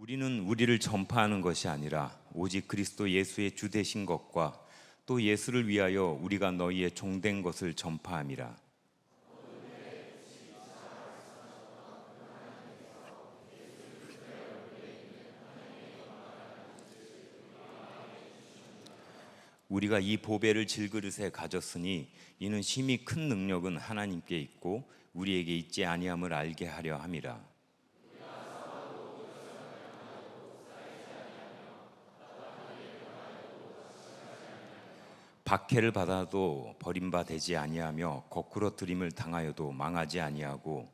우리는 우리를 전파하는 것이 아니라 오직 그리스도 예수의 주 되신 것과 또 예수를 위하여 우리가 너희의 종된 것을 전파함이라. 우리가 이 보배를 질그릇에 가졌으니 이는 심히 큰 능력은 하나님께 있고 우리에게 있지 아니함을 알게 하려 함이라. 박해를 받아도 버림받지 아니하며 거꾸로 들임을 당하여도 망하지 아니하고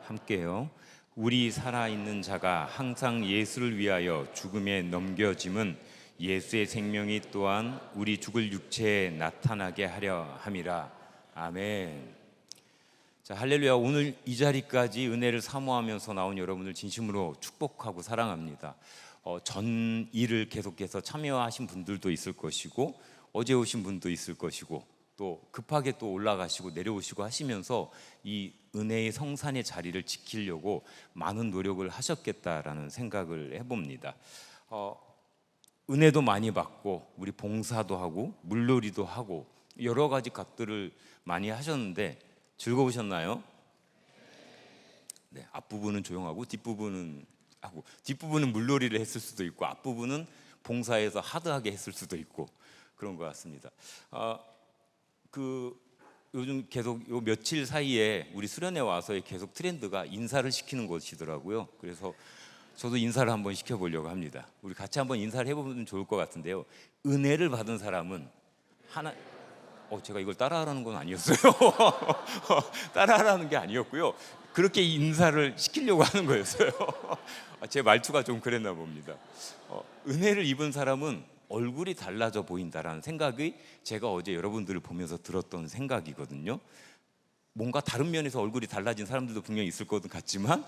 함께요. 우리 살아있는 자가 항상 예수를 위하여 죽음에 넘겨짐은 예수의 생명이 또한 우리 죽을 육체에 나타나게 하려 함이라. 아멘. 자, 할렐루야. 오늘 이 자리까지 은혜를 사모하면서 나온 여러분을 진심으로 축복하고 사랑합니다. 전 일을 계속해서 참여하신 분들도 있을 것이고 어제 오신 분도 있을 것이고 또 급하게 또 올라가시고 내려오시고 하시면서 이 은혜의 성산의 자리를 지키려고 많은 노력을 하셨겠다라는 생각을 해봅니다. 은혜도 많이 받고 우리 봉사도 하고 물놀이도 하고 여러 가지 것들을 많이 하셨는데 즐거우셨나요? 네, 앞부분은 조용하고 뒷부분은 물놀이를 했을 수도 있고 앞부분은 봉사에서 하드하게 했을 수도 있고 그런 것 같습니다. 요즘 계속 요 며칠 사이에 우리 수련회 와서의 계속 트렌드가 인사를 시키는 것이더라고요. 그래서 저도 인사를 한번 시켜보려고 합니다. 우리 같이 한번 인사를 해보면 좋을 것 같은데요. 은혜를 받은 사람은 하나. 제가 이걸 따라하라는 건 아니었어요. 따라하라는 게 아니었고요. 그렇게 인사를 시키려고 하는 거였어요. 제 말투가 좀 그랬나 봅니다. 은혜를 입은 사람은 얼굴이 달라져 보인다라는 생각이 제가 어제 여러분들을 보면서 들었던 생각이거든요. 뭔가 다른 면에서 얼굴이 달라진 사람들도 분명히 있을 것 같지만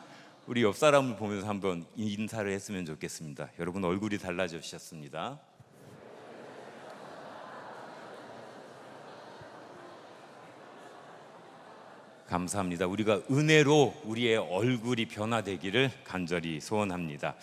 우리 옆 사람을 보면서 한번 인사를 했으면 좋겠습니다. 여러분 얼굴이 달라지셨습니다. 감사합니다. 우리가 은혜로 우리의 얼굴이 변화되기를 간절히 소원합니다.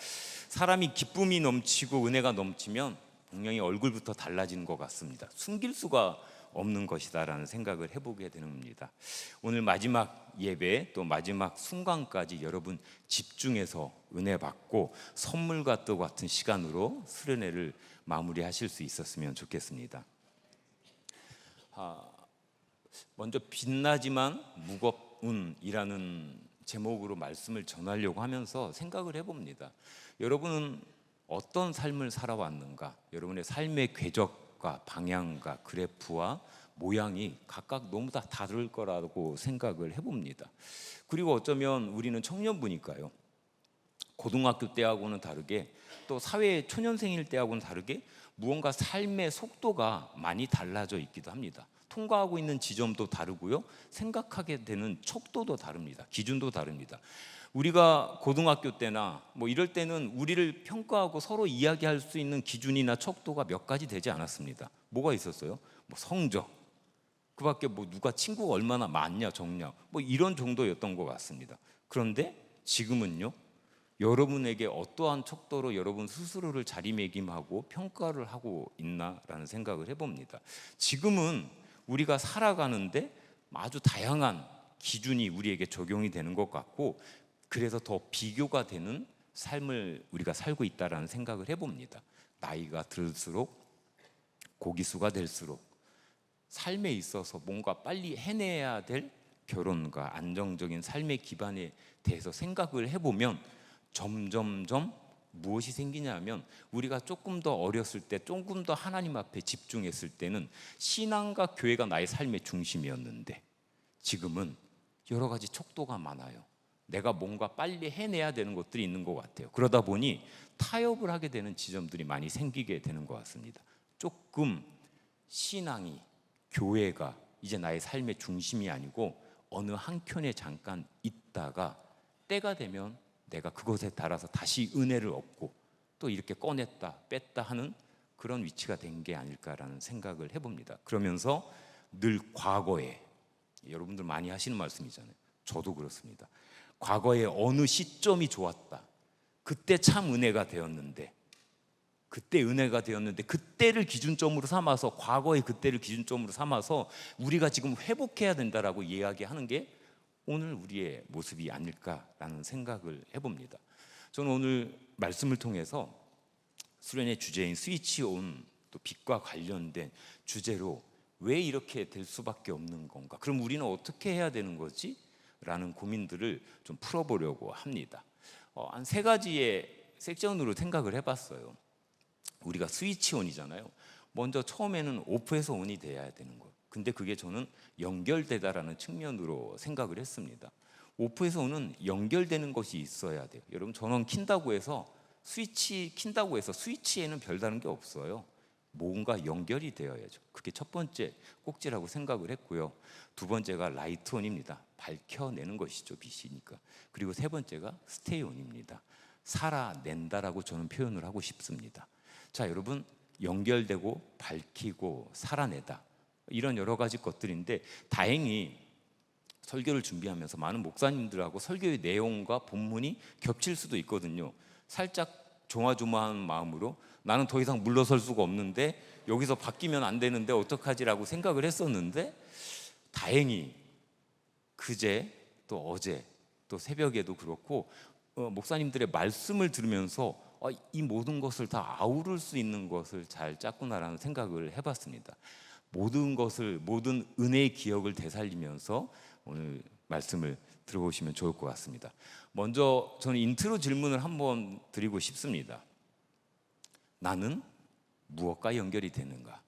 사람이 기쁨이 넘치고 은혜가 넘치면 분명히 얼굴부터 달라지는 것 같습니다. 숨길 수가 없는 것이다라는 생각을 해보게 되는 겁니다. 오늘 마지막 예배 또 마지막 순간까지 여러분 집중해서 은혜 받고 선물과 같은 시간으로 수련회를 마무리하실 수 있었으면 좋겠습니다. 먼저 빛나지만 무겁운이라는 제목으로 말씀을 전하려고 하면서 생각을 해봅니다. 여러분은 어떤 삶을 살아왔는가? 여러분의 삶의 궤적과 방향과 그래프와 모양이 각각 너무 다 다를 거라고 생각을 해봅니다. 그리고 어쩌면 우리는 청년부니까요. 고등학교 때하고는 다르게 또 사회 초년생일 때하고는 다르게 무언가 삶의 속도가 많이 달라져 있기도 합니다. 통과하고 있는 지점도 다르고요. 생각하게 되는 척도도 다릅니다. 기준도 다릅니다. 우리가 고등학교 때나 이럴 때는 우리를 평가하고 서로 이야기할 수 있는 기준이나 척도가 몇 가지 되지 않았습니다. 뭐가 있었어요? 성적, 그 밖에 누가 친구가 얼마나 많냐 적냐 이런 정도였던 것 같습니다. 그런데 지금은요, 여러분에게 어떠한 척도로 여러분 스스로를 자리매김하고 평가를 하고 있나라는 생각을 해봅니다. 지금은 우리가 살아가는데 아주 다양한 기준이 우리에게 적용이 되는 것 같고 그래서 더 비교가 되는 삶을 우리가 살고 있다라는 생각을 해봅니다. 나이가 들수록 고기수가 될수록 삶에 있어서 뭔가 빨리 해내야 될 결혼과 안정적인 삶의 기반에 대해서 생각을 해보면 점점점 무엇이 생기냐면 우리가 조금 더 어렸을 때 조금 더 하나님 앞에 집중했을 때는 신앙과 교회가 나의 삶의 중심이었는데 지금은 여러 가지 척도가 많아요. 내가 뭔가 빨리 해내야 되는 것들이 있는 것 같아요. 그러다 보니 타협을 하게 되는 지점들이 많이 생기게 되는 것 같습니다. 조금 신앙이 교회가 이제 나의 삶의 중심이 아니고 어느 한켠에 잠깐 있다가 때가 되면 내가 그것에 따라서 다시 은혜를 얻고 또 이렇게 꺼냈다 뺐다 하는 그런 위치가 된 게 아닐까라는 생각을 해봅니다. 그러면서 늘 과거에 여러분들 많이 하시는 말씀이잖아요. 저도 그렇습니다. 과거에 어느 시점이 좋았다, 그때 참 은혜가 되었는데, 그때를 기준점으로 삼아서, 과거의 그때를 기준점으로 삼아서 우리가 지금 회복해야 된다라고 이야기하는 게 오늘 우리의 모습이 아닐까라는 생각을 해봅니다. 저는 오늘 말씀을 통해서 수련의 주제인 스위치온, 또 빛과 관련된 주제로 왜 이렇게 될 수밖에 없는 건가, 그럼 우리는 어떻게 해야 되는 거지? 라는 고민들을 좀 풀어보려고 합니다. 한 세 가지의 섹션으로 생각을 해봤어요. 우리가 스위치온이잖아요. 먼저 처음에는 오프에서 온이 돼야 되는 거예요. 근데 그게 저는 연결되다라는 측면으로 생각을 했습니다. 오프에서 온은 연결되는 것이 있어야 돼요. 여러분, 전원 킨다고 해서 스위치 킨다고 해서 스위치에는 별다른 게 없어요. 뭔가 연결이 되어야죠. 그게 첫 번째 꼭지라고 생각을 했고요. 두 번째가 라이트온입니다. 밝혀내는 것이죠, 빛이니까. 그리고 세 번째가 스테이온입니다. 살아낸다라고 저는 표현을 하고 싶습니다. 자, 여러분, 연결되고 밝히고 살아내다, 이런 여러 가지 것들인데, 다행히 설교를 준비하면서 많은 목사님들하고 설교의 내용과 본문이 겹칠 수도 있거든요. 살짝 조마조마한 마음으로 나는 더 이상 물러설 수가 없는데, 여기서 바뀌면 안 되는데 어떡하지라고 생각을 했었는데, 다행히 그제 또 어제 또 새벽에도 그렇고 목사님들의 말씀을 들으면서 이 모든 것을 다 아우를 수 있는 것을 잘 짰구나라는 생각을 해봤습니다. 모든 것을, 모든 은혜의 기억을 되살리면서 오늘 말씀을 들어보시면 좋을 것 같습니다. 먼저 저는 인트로 질문을 한번 드리고 싶습니다. 나는 무엇과 연결이 되는가?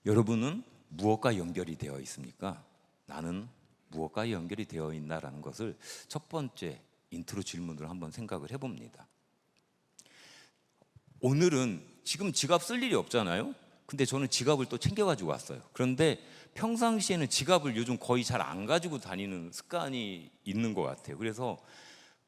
여러분은 무엇과 연결이 되어 있습니까? 나는 무엇과 연결이 되어 있나라는 것을 첫 번째 인트로 질문으로 한번 생각을 해봅니다. 오늘은 지금 지갑 쓸 일이 없잖아요. 근데 저는 지갑을 또 챙겨가지고 왔어요. 그런데 평상시에는 지갑을 요즘 거의 잘 안 가지고 다니는 습관이 있는 것 같아요. 그래서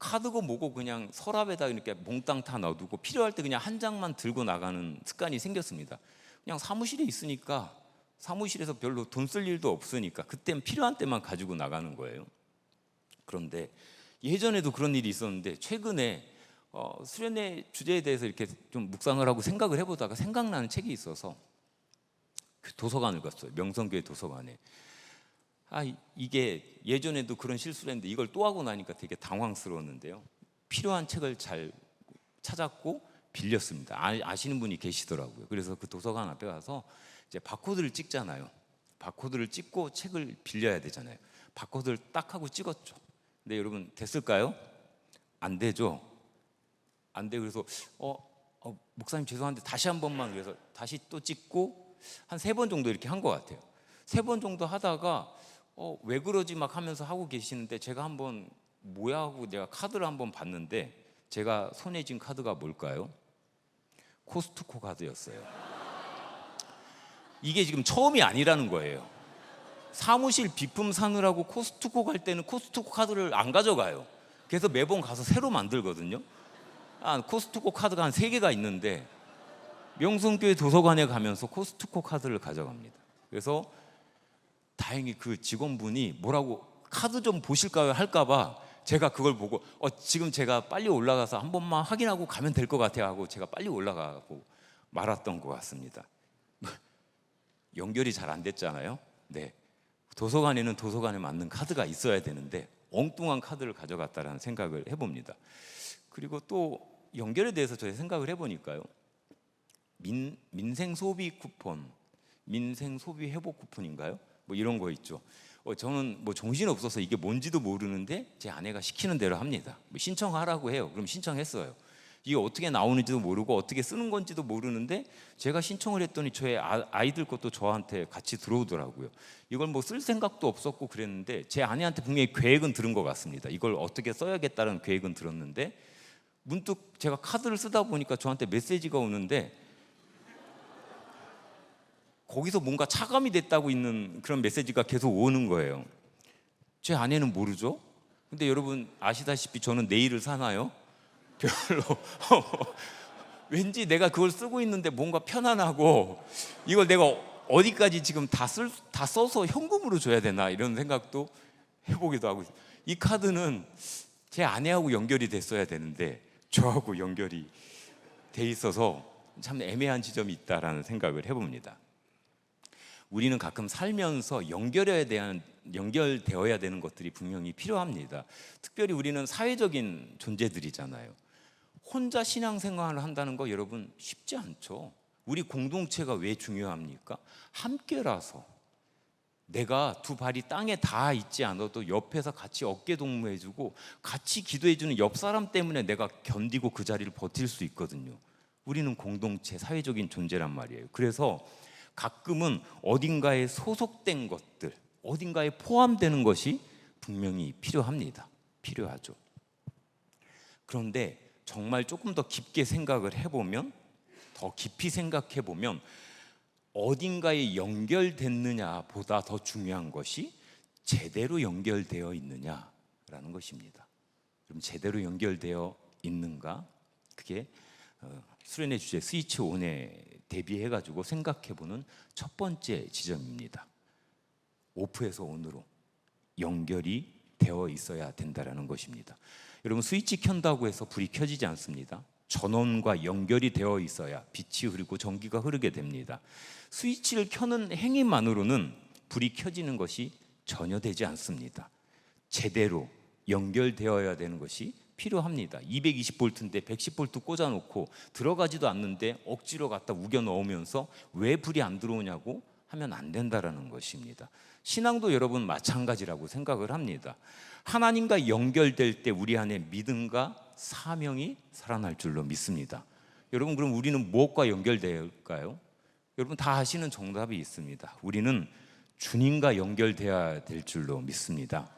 카드고 뭐고 그냥 서랍에다 이렇게 몽땅 다 넣어두고 필요할 때 그냥 한 장만 들고 나가는 습관이 생겼습니다. 그냥 사무실에 있으니까, 사무실에서 별로 돈 쓸 일도 없으니까 그땐 필요한 때만 가지고 나가는 거예요. 그런데 예전에도 그런 일이 있었는데, 최근에 수련의 주제에 대해서 이렇게 좀 묵상을 하고 생각을 해보다가 생각나는 책이 있어서 그 도서관을 갔어요. 명성교회 도서관에. 이게 예전에도 그런 실수를 했는데 이걸 또 하고 나니까 되게 당황스러웠는데요. 필요한 책을 잘 찾았고 빌렸습니다. 아시는 분이 계시더라고요. 그래서 그 도서관 앞에 가서 이제 바코드를 찍잖아요. 바코드를 찍고 책을 빌려야 되잖아요. 바코드를 딱 하고 찍었죠. 근데 여러분, 됐을까요? 안 되죠. 안 돼. 그래서 목사님 죄송한데 다시 한 번만, 그래서 다시 또 찍고 한 3번 정도 이렇게 한 것 같아요. 3번 정도 하다가 왜 그러지 막 하면서 하고 계시는데, 제가 한번 뭐야 하고 내가 카드를 한번 봤는데, 제가 손에 쥔 카드가 뭘까요? 코스트코 카드였어요. 이게 지금 처음이 아니라는 거예요. 사무실 비품 사느라고 코스트코 갈 때는 코스트코 카드를 안 가져가요. 그래서 매번 가서 새로 만들거든요. 코스트코 카드가 한 3개가 있는데 명성교회 도서관에 가면서 코스트코 카드를 가져갑니다. 그래서 다행히 그 직원분이 뭐라고 카드 좀 보실까요 할까봐 제가 그걸 보고 지금 제가 빨리 올라가서 한 번만 확인하고 가면 될 것 같아요 하고 제가 빨리 올라가고 말았던 것 같습니다. 연결이 잘 안 됐잖아요. 네, 도서관에는 도서관에 맞는 카드가 있어야 되는데 엉뚱한 카드를 가져갔다라는 생각을 해봅니다. 그리고 또 연결에 대해서 저희 생각을 해보니까요, 민생 소비 쿠폰, 민생 소비 회복 쿠폰인가요? 뭐 이런 거 있죠. 저는 뭐 정신 없어서 이게 뭔지도 모르는데 제 아내가 시키는 대로 합니다. 뭐 신청하라고 해요. 그럼 신청했어요. 이게 어떻게 나오는지도 모르고 어떻게 쓰는 건지도 모르는데 제가 신청을 했더니 저의 아이들 것도 저한테 같이 들어오더라고요. 이걸 뭐 쓸 생각도 없었고 그랬는데 제 아내한테 분명히 계획은 들은 것 같습니다. 이걸 어떻게 써야겠다는 계획은 들었는데 문득 제가 카드를 쓰다 보니까 저한테 메시지가 오는데 거기서 뭔가 차감이 됐다고 있는 그런 메시지가 계속 오는 거예요. 제 아내는 모르죠. 근데 여러분 아시다시피 저는 네일을 사나요? 별로. 왠지 내가 그걸 쓰고 있는데 뭔가 편안하고 이걸 내가 어디까지 지금 다 써서 현금으로 줘야 되나 이런 생각도 해보기도 하고, 이 카드는 제 아내하고 연결이 됐어야 되는데 저하고 연결이 돼 있어서 참 애매한 지점이 있다라는 생각을 해봅니다. 우리는 가끔 살면서 연결되어야 되는 것들이 분명히 필요합니다. 특별히 우리는 사회적인 존재들이잖아요. 혼자 신앙생활을 한다는 거 여러분 쉽지 않죠. 우리 공동체가 왜 중요합니까? 함께라서. 내가 두 발이 땅에 닿아 있지 않아도 옆에서 같이 어깨 동무해주고 같이 기도해주는 옆 사람 때문에 내가 견디고 그 자리를 버틸 수 있거든요. 우리는 공동체, 사회적인 존재란 말이에요. 그래서 가끔은 어딘가에 소속된 것들, 어딘가에 포함되는 것이 분명히 필요합니다. 필요하죠. 그런데 정말 조금 더 깊게 생각을 해보면, 더 깊이 생각해 보면 어딘가에 연결됐느냐 보다 더 중요한 것이 제대로 연결되어 있느냐라는 것입니다. 그럼 제대로 연결되어 있는가? 그게 수련의 주제 스위치 온에 대비해 가지고 생각해 보는 첫 번째 지점입니다. 오프에서 온으로 연결이 되어 있어야 된다라는 것입니다. 여러분, 스위치 켠다고 해서 불이 켜지지 않습니다. 전원과 연결이 되어 있어야 빛이 흐르고 전기가 흐르게 됩니다. 스위치를 켜는 행위만으로는 불이 켜지는 것이 전혀 되지 않습니다. 제대로 연결되어야 되는 것이 필요합니다. 220V인데 110V 꽂아놓고 들어가지도 않는데 억지로 갖다 우겨 넣으면서 왜 불이 안 들어오냐고 하면 안 된다라는 것입니다. 신앙도 여러분 마찬가지라고 생각을 합니다. 하나님과 연결될 때 우리 안에 믿음과 사명이 살아날 줄로 믿습니다. 여러분, 그럼 우리는 무엇과 연결될까요? 여러분 다 아시는 정답이 있습니다. 우리는 주님과 연결되어야 될 줄로 믿습니다.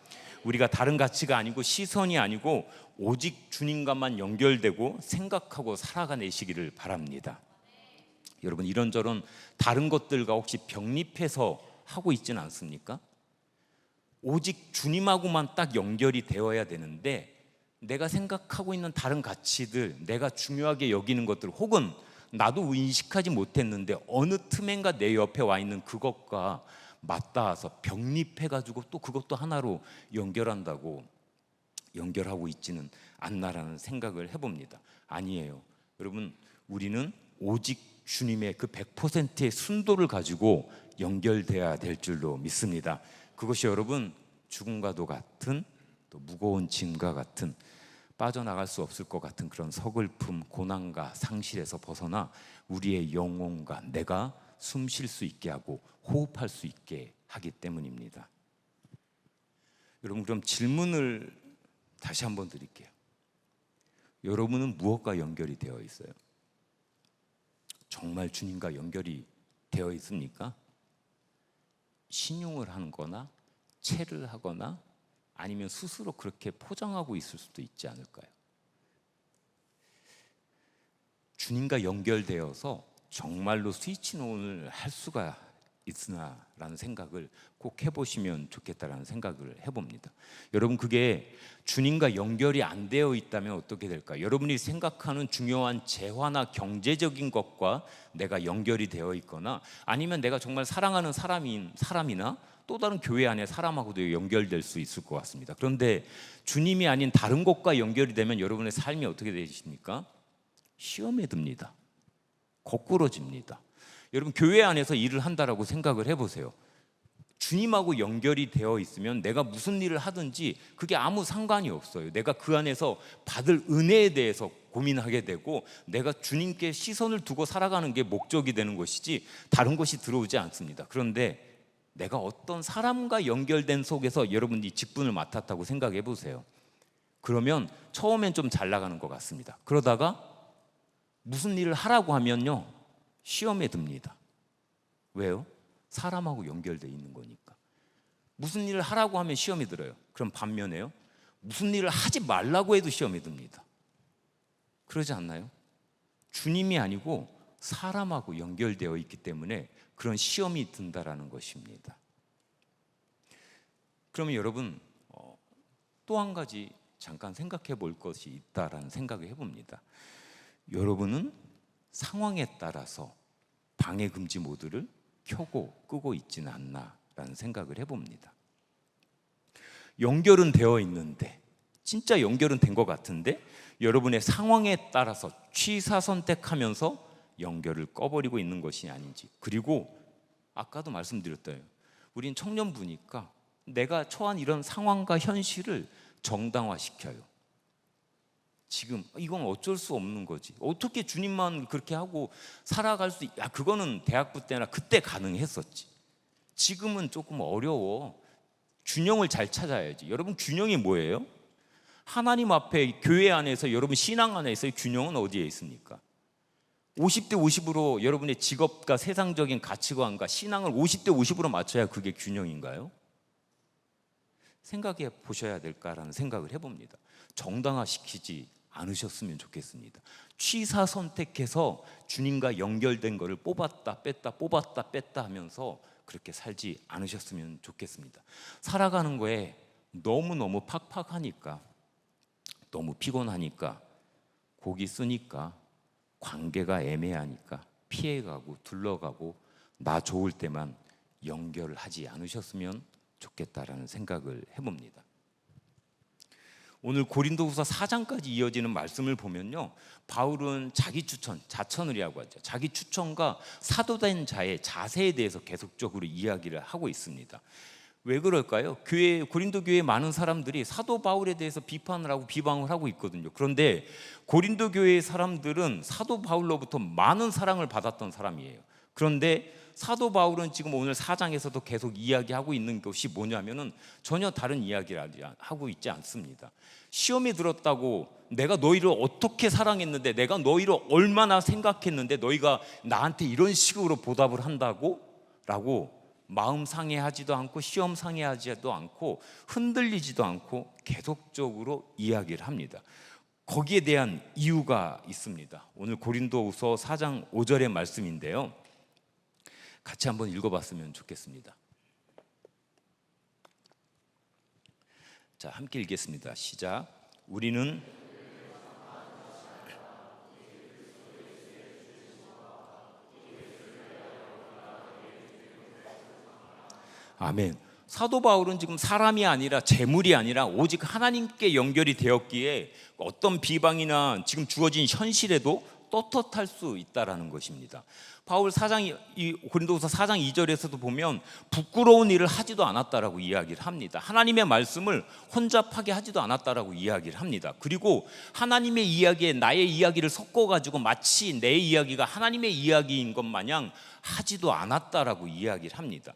우리가 다른 가치가 아니고 시선이 아니고 오직 주님과만 연결되고 생각하고 살아가내시기를 바랍니다. 여러분, 이런저런 다른 것들과 혹시 병립해서 하고 있지는 않습니까? 오직 주님하고만 딱 연결이 되어야 되는데 내가 생각하고 있는 다른 가치들, 내가 중요하게 여기는 것들, 혹은 나도 인식하지 못했는데 어느 틈엔가 내 옆에 와 있는 그것과 맞닿아서 병립해가지고 또 그것도 하나로 연결한다고 연결하고 있지는 않나라는 생각을 해봅니다. 아니에요. 여러분, 우리는 오직 주님의 그 100%의 순도를 가지고 연결돼야 될 줄로 믿습니다. 그것이 여러분 죽음과도 같은, 또 무거운 짐과 같은, 빠져나갈 수 없을 것 같은 그런 서글픔, 고난과 상실에서 벗어나 우리의 영혼과 내가 숨 쉴 수 있게 하고 호흡할 수 있게 하기 때문입니다. 여러분, 그럼 질문을 다시 한번 드릴게요. 여러분은 무엇과 연결이 되어 있어요? 정말 주님과 연결이 되어 있습니까? 신용을 하거나 체를 하거나 아니면 스스로 그렇게 포장하고 있을 수도 있지 않을까요? 주님과 연결되어서 정말로 스위치온을 할 수가 있으나라는 생각을 꼭 해보시면 좋겠다라는 생각을 해봅니다. 여러분, 그게 주님과 연결이 안 되어 있다면 어떻게 될까요? 여러분이 생각하는 중요한 재화나 경제적인 것과 내가 연결이 되어 있거나 아니면 내가 정말 사랑하는 사람이나 또 다른 교회 안에 사람하고도 연결될 수 있을 것 같습니다. 그런데 주님이 아닌 다른 것과 연결이 되면 여러분의 삶이 어떻게 되십니까? 시험에 듭니다. 거꾸러집니다. 여러분, 교회 안에서 일을 한다라고 생각을 해보세요. 주님하고 연결이 되어 있으면 내가 무슨 일을 하든지 그게 아무 상관이 없어요. 내가 그 안에서 받을 은혜에 대해서 고민하게 되고 내가 주님께 시선을 두고 살아가는 게 목적이 되는 것이지 다른 것이 들어오지 않습니다. 그런데 내가 어떤 사람과 연결된 속에서 여러분이 직분을 맡았다고 생각해 보세요. 그러면 처음엔 좀 잘 나가는 것 같습니다. 그러다가 무슨 일을 하라고 하면요, 시험에 듭니다. 왜요? 사람하고 연결되어 있는 거니까. 무슨 일을 하라고 하면 시험이 들어요. 그럼 반면에요, 무슨 일을 하지 말라고 해도 시험이 듭니다. 그러지 않나요? 주님이 아니고 사람하고 연결되어 있기 때문에 그런 시험이 든다라는 것입니다. 그러면 여러분, 또 한 가지 잠깐 생각해 볼 것이 있다라는 생각을 해봅니다. 여러분은 상황에 따라서 방해 금지 모드를 켜고 끄고 있지는 않나라는 생각을 해봅니다. 연결은 되어 있는데, 진짜 연결은 된 것 같은데 여러분의 상황에 따라서 취사 선택하면서 연결을 꺼버리고 있는 것이 아닌지. 그리고 아까도 말씀드렸어요. 우린 청년부니까 내가 처한 이런 상황과 현실을 정당화시켜요. 지금 이건 어쩔 수 없는 거지. 어떻게 주님만 그렇게 하고 살아갈 수 그거는 대학부 때나 그때 가능했었지. 지금은 조금 어려워. 균형을 잘 찾아야지. 여러분, 균형이 뭐예요? 하나님 앞에, 교회 안에서, 여러분 신앙 안에서의 균형은 어디에 있습니까? 50대 50으로 여러분의 직업과 세상적인 가치관과 신앙을 50대 50으로 맞춰야 그게 균형인가요? 생각해 보셔야 될까라는 생각을 해봅니다. 정당화시키지 않으셨으면 좋겠습니다. 취사 선택해서 주님과 연결된 것을 뽑았다 뺐다 뽑았다 뺐다 하면서 그렇게 살지 않으셨으면 좋겠습니다. 살아가는 거에 너무너무 팍팍하니까, 너무 피곤하니까, 곡이 쓰니까, 관계가 애매하니까 피해가고 둘러가고 나 좋을 때만 연결을 하지 않으셨으면 좋겠다라는 생각을 해봅니다. 오늘 고린도후서 4장까지 이어지는 말씀을 보면요, 바울은 자기 추천, 자천을이라고 하죠. 자기 추천과 사도된 자의 자세에 대해서 계속적으로 이야기를 하고 있습니다. 왜 그럴까요? 고린도 교회에 많은 사람들이 사도 바울에 대해서 비판을 하고 비방을 하고 있거든요. 그런데 고린도 교회의 사람들은 사도 바울로부터 많은 사랑을 받았던 사람이에요. 그런데 사도 바울은 지금 오늘 4장에서도 계속 이야기하고 있는 것이 뭐냐면은 전혀 다른 이야기를 하고 있지 않습니다. 시험에 들었다고 내가 너희를 어떻게 사랑했는데, 내가 너희를 얼마나 생각했는데 너희가 나한테 이런 식으로 보답을 한다고? 라고 마음 상해하지도 않고 시험 상해하지도 않고 흔들리지도 않고 계속적으로 이야기를 합니다. 거기에 대한 이유가 있습니다. 오늘 고린도후서 4장 5절의 말씀인데요, 같이 한번 읽어봤으면 좋겠습니다. 자, 함께 읽겠습니다. 시작. 우리는 아멘. 사도 바울은 지금 사람이 아니라 재물이 아니라 오직 하나님께 연결이 되었기에 어떤 비방이나 지금 주어진 현실에도 떳떳할 수 있다라는 것입니다. 바울 고린도후서 4장 2절에서도 보면 부끄러운 일을 하지도 않았다라고 이야기를 합니다. 하나님의 말씀을 혼잡하게 하지도 않았다라고 이야기를 합니다. 그리고 하나님의 이야기에 나의 이야기를 섞어가지고 마치 내 이야기가 하나님의 이야기인 것 마냥 하지도 않았다라고 이야기를 합니다.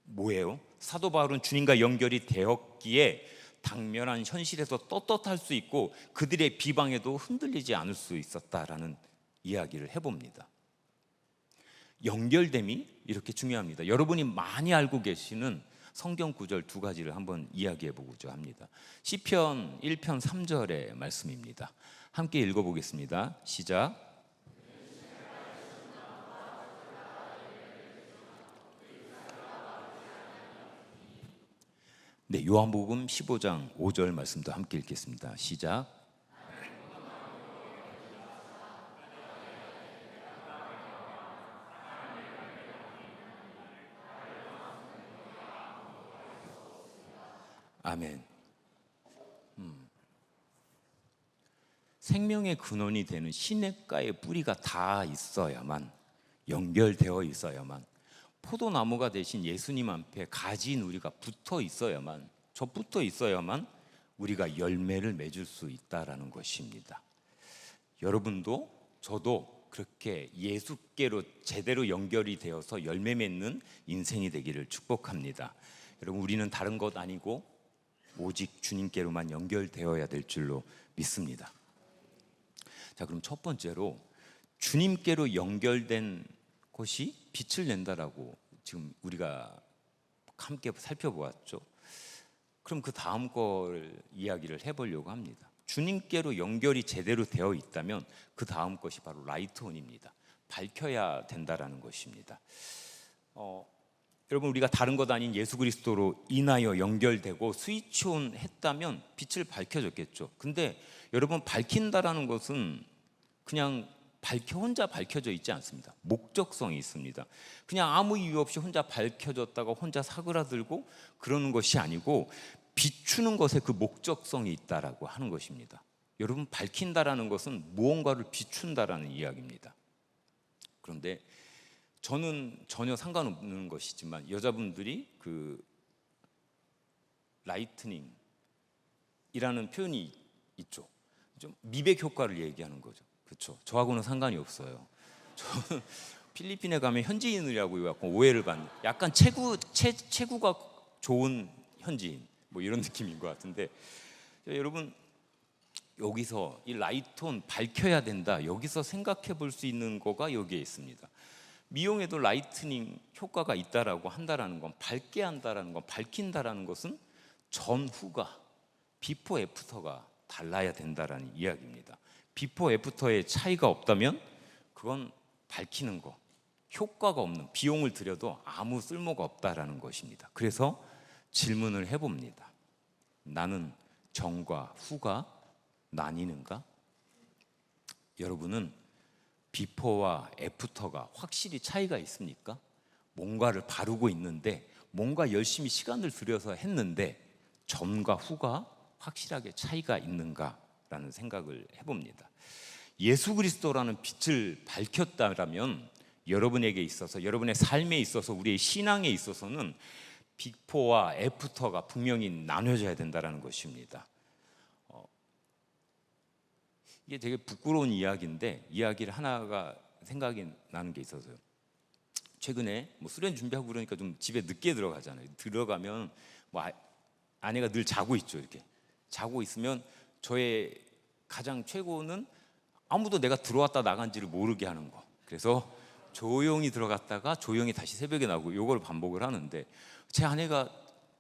뭐예요? 사도 바울은 주님과 연결이 되었기에 당면한 현실에서 떳떳할 수 있고 그들의 비방에도 흔들리지 않을 수 있었다라는 이야기를 해봅니다. 연결됨이 이렇게 중요합니다. 여러분이 많이 알고 계시는 성경 구절 두 가지를 한번 이야기해 보고자 합니다. 시편 1편 3절의 말씀입니다. 함께 읽어보겠습니다. 시작. 네, 요한복음 15장 5절 말씀도 함께 읽겠습니다. 시작. 아멘. 생명의 근원이 되는 시냇가의 뿌리가 다 있어야만, 연결되어 있어야만, 포도나무가 되신 예수님 앞에 가진 우리가 붙어 있어야만, 우리가 열매를 맺을 수 있다라는 것입니다. 여러분도 저도 그렇게 예수께로 제대로 연결이 되어서 열매 맺는 인생이 되기를 축복합니다. 여러분, 우리는 다른 것 아니고 오직 주님께로만 연결되어야 될 줄로 믿습니다. 자, 그럼 첫 번째로 주님께로 연결된 것이 빛을 낸다라고 지금 우리가 함께 살펴보았죠. 그럼 그 다음 걸 이야기를 해보려고 합니다. 주님께로 연결이 제대로 되어 있다면 그 다음 것이 바로 라이트온입니다. 밝혀야 된다라는 것입니다. 여러분, 우리가 다른 것 아닌 예수 그리스도로 인하여 연결되고 스위치온 했다면 빛을 밝혀졌겠죠. 근데 여러분, 밝힌다라는 것은 그냥 혼자 밝혀져 있지 않습니다. 목적성이 있습니다. 그냥 아무 이유 없이 혼자 밝혀졌다가 혼자 사그라들고 그러는 것이 아니고 비추는 것에 그 목적성이 있다라고 하는 것입니다. 여러분, 밝힌다라는 것은 무언가를 비춘다라는 이야기입니다. 그런데 저는 전혀 상관없는 것이지만 여자분들이 그 라이트닝이라는 표현이 있죠. 좀 미백 효과를 얘기하는 거죠. 그렇죠. 저하고는 상관이 없어요. 저는 필리핀에 가면 현지인이라고 약간 오해를 받는, 약간 체구가 좋은 현지인 뭐 이런 느낌인 것 같은데, 여러분 여기서 이 라이트온 밝혀야 된다, 여기서 생각해 볼 수 있는 거가 여기에 있습니다. 미용에도 라이트닝 효과가 있다라고 한다라는 건, 밝게 한다라는 건, 밝힌다라는 것은 전후가, 비포 애프터가 달라야 된다라는 이야기입니다. 비포 애프터의 차이가 없다면 그건 밝히는 거, 효과가 없는, 비용을 들여도 아무 쓸모가 없다라는 것입니다. 그래서 질문을 해봅니다. 나는 전과 후가 나뉘는가? 여러분은 비포와 애프터가 확실히 차이가 있습니까? 뭔가를 바르고 있는데, 뭔가 열심히 시간을 들여서 했는데 전과 후가 확실하게 차이가 있는가라는 생각을 해봅니다. 예수 그리스도라는 빛을 밝혔다라면 여러분에게 있어서, 여러분의 삶에 있어서, 우리의 신앙에 있어서는 비포와 애프터가 분명히 나눠져야 된다는 것입니다. 이게 되게 부끄러운 이야기인데, 이야기를 하나가 생각이 나는 게 있어서요. 최근에 뭐 수련 준비하고 그러니까 좀 집에 늦게 들어가잖아요. 들어가면 뭐 아내가 늘 자고 있죠. 이렇게 자고 있으면 저의 가장 최고는 아무도 내가 들어왔다 나간지를 모르게 하는 거. 그래서 조용히 들어갔다가 조용히 다시 새벽에 나오고, 요걸 반복을 하는데, 제 아내가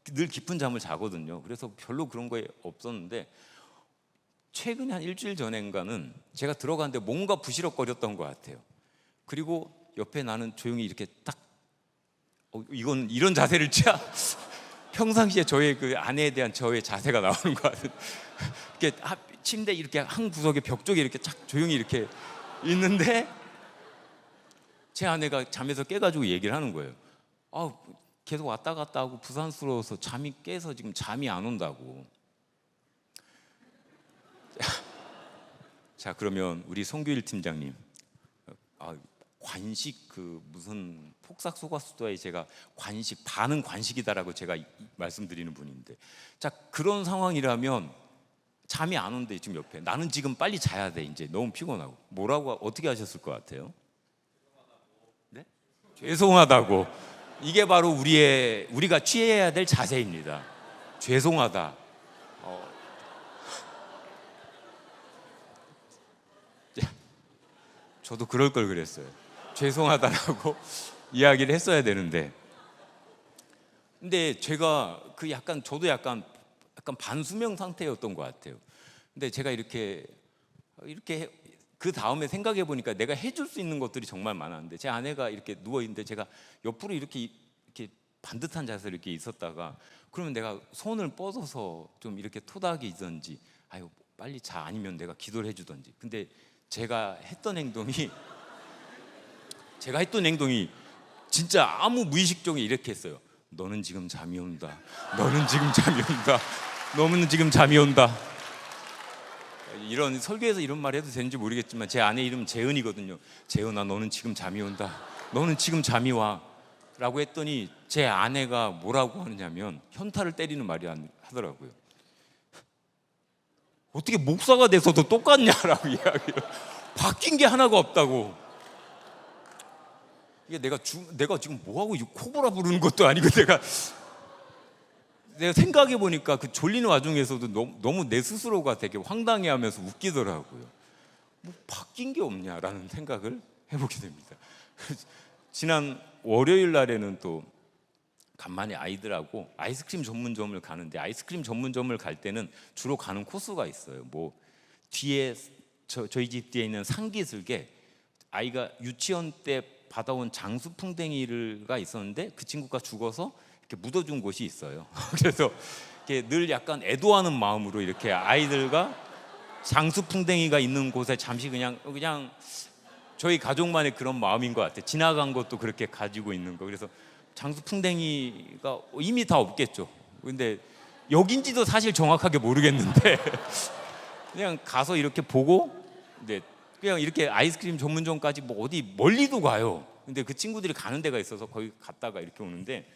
늘 깊은 잠을 자거든요. 그래서 별로 그런 거에 없었는데, 최근에 한 일주일 전인가는 제가 들어갔는데 뭔가 부시럭거렸던 것 같아요. 그리고 옆에 나는 조용히 이렇게 딱 이건 이런 자세를 취하 평상시에 저의 그 아내에 대한 저의 자세가 나오는 것 같아요. 이렇게 침대 이렇게 한 구석에 벽 쪽에 이렇게 쫙 조용히 이렇게 있는데, 제 아내가 잠에서 깨가지고 얘기를 하는 거예요. 계속 왔다 갔다 하고 부산스러워서 잠이 깨서 지금 잠이 안 온다고. 자, 그러면 우리 송규일 팀장님, 관식 그 무슨 폭삭 소가수다에 제가 관식, 반은 관식이다라고 제가 말씀드리는 분인데, 자, 그런 상황이라면 잠이 안 온대. 지금 옆에 나는 지금 빨리 자야 돼, 이제 너무 피곤하고. 뭐라고 어떻게 하셨을 것 같아요? 네? 죄송하다고. 이게 바로 우리가 취해야 될 자세입니다. 죄송하다. 저도 그럴 걸 그랬어요. 죄송하다라고 이야기를 했어야 되는데, 근데 제가 저도 약간 반수명 상태였던 것 같아요. 근데 제가 이렇게 그 다음에 생각해 보니까 내가 해줄 수 있는 것들이 정말 많았는데, 제 아내가 이렇게 누워 있는데 제가 옆으로 이렇게 반듯한 자세로 이렇게 있었다가, 그러면 내가 손을 뻗어서 좀 이렇게 토닥이든지, 아유 빨리 자, 아니면 내가 기도를 해주든지. 근데 제가 했던 행동이 진짜 아무 무의식적으로 이렇게 했어요. 너는 지금 잠이 온다. 너는 지금 잠이 온다. 너는 지금 잠이 온다. 이런 설교에서 이런 말 해도 되는지 모르겠지만, 제 아내 이름은 재은이거든요. 재은아, 너는 지금 잠이 온다. 너는 지금 잠이 와. 라고 했더니 제 아내가 뭐라고 하느냐면 현타를 때리는 말이 하더라고요. 어떻게 목사가 돼서도 똑같냐라고 이야기를. 바뀐 게 하나가 없다고. 이게 내가 지금 뭐하고 코브라 부르는 것도 아니고, 내가 생각해 보니까 그 졸리는 와중에서도 너무 내 스스로가 되게 황당해하면서 웃기더라고요. 뭐 바뀐 게 없냐라는 생각을 해보게 됩니다. 지난 월요일 날에는 또 간만에 아이들하고 아이스크림 전문점을 가는데, 아이스크림 전문점을 갈 때는 주로 가는 코스가 있어요. 뭐 뒤에 저희 집 뒤에 있는 상기슬개, 아이가 유치원 때 받아온 장수풍뎅이가 있었는데 그 친구가 죽어서 이렇게 묻어준 곳이 있어요. 그래서 이렇게 늘 약간 애도하는 마음으로 이렇게 아이들과 장수풍뎅이가 있는 곳에 잠시 그냥 저희 가족만의 그런 마음인 것 같아요. 지나간 것도 그렇게 가지고 있는 거. 그래서 장수풍뎅이가 이미 다 없겠죠. 근데 여긴지도 사실 정확하게 모르겠는데 그냥 가서 이렇게 보고, 근데 그냥 이렇게 아이스크림 전문점까지 뭐 어디 멀리도 가요. 근데 그 친구들이 가는 데가 있어서 거기 갔다가 이렇게 오는데,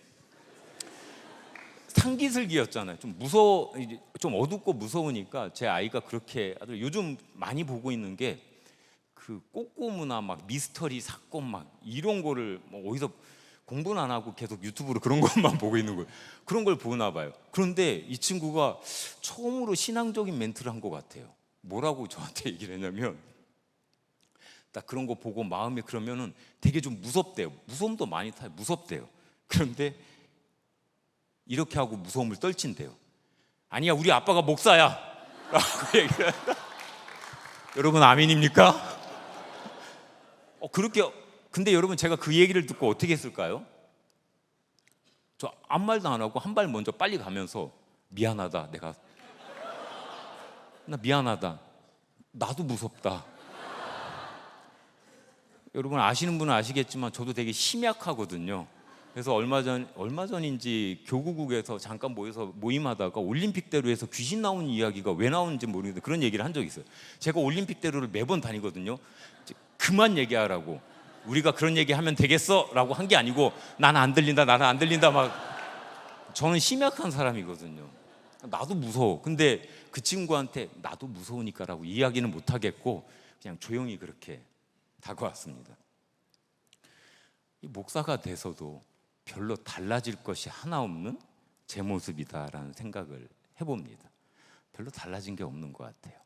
상기슬기였잖아요. 좀 무서워, 좀 어둡고 무서우니까 제 아이가 그렇게, 요즘 많이 보고 있는 게 그 꼬꼬무나 막 미스터리 사건 막 이런 거를 뭐 어디서 공부는 안 하고 계속 유튜브로 그런 것만 보고 있는 거예요. 그런 걸 보나 봐요. 그런데 이 친구가 처음으로 신앙적인 멘트를 한 것 같아요. 뭐라고 저한테 얘기를 했냐면, 딱 그런 거 보고 마음이 그러면은 되게 좀 무섭대요. 무서움도 많이 타요. 무섭대요. 그런데 이렇게 하고 무서움을 떨친대요. 아니야, 우리 아빠가 목사야 라고 얘기를 한다. 여러분 아멘입니까? 그렇게. 근데 여러분, 제가 그 얘기를 듣고 어떻게 했을까요? 저 아무 말도 안 하고 한 발 먼저 빨리 가면서, 미안하다, 나 미안하다, 나도 무섭다. 여러분 아시는 분은 아시겠지만 저도 되게 심약하거든요. 그래서 얼마 전인지 교구국에서 잠깐 모여서 모임하다가 올림픽대로에서 귀신 나온 이야기가 왜 나오는지 모르겠는데 그런 얘기를 한 적이 있어요. 제가 올림픽대로를 매번 다니거든요. 그만 얘기하라고, 우리가 그런 얘기하면 되겠어? 라고 한 게 아니고, 나는 안 들린다, 나는 안 들린다, 막. 저는 심약한 사람이거든요. 나도 무서워. 근데 그 친구한테 나도 무서우니까 라고 이야기는 못 하겠고 그냥 조용히 그렇게 다가왔습니다. 이 목사가 돼서도 별로 달라질 것이 하나 없는 제 모습이다라는 생각을 해봅니다. 별로 달라진 게 없는 것 같아요.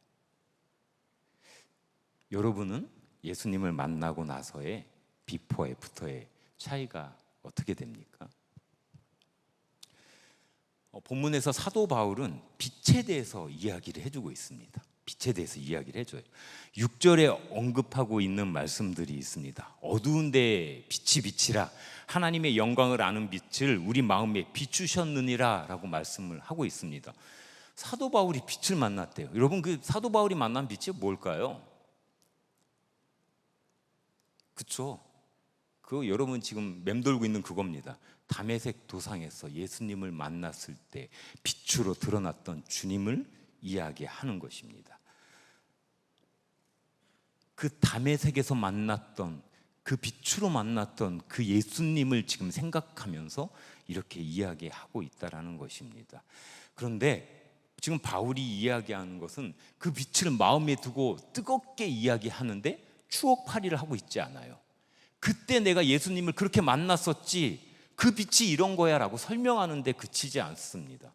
여러분은 예수님을 만나고 나서의 비포 애프터의 차이가 어떻게 됩니까? 본문에서 사도 바울은 빛에 대해서 이야기를 해주고 있습니다. 빛에 대해서 이야기를 해줘요. 6절에 언급하고 있는 말씀들이 있습니다. 어두운 데에 빛이 비치라, 하나님의 영광을 아는 빛을 우리 마음에 비추셨느니라 라고 말씀을 하고 있습니다. 사도 바울이 빛을 만났대요. 여러분, 그 사도 바울이 만난 빛이 뭘까요? 그쵸? 그 여러분 지금 맴돌고 있는 그겁니다. 다메섹 도상에서 예수님을 만났을 때 빛으로 드러났던 주님을 이야기하는 것입니다. 그 다메섹에서 만났던, 그 빛으로 만났던 그 예수님을 지금 생각하면서 이렇게 이야기하고 있다라는 것입니다. 그런데 지금 바울이 이야기하는 것은 그 빛을 마음에 두고 뜨겁게 이야기하는데 추억팔이를 하고 있지 않아요. 그때 내가 예수님을 그렇게 만났었지, 그 빛이 이런 거야 라고 설명하는데 그치지 않습니다.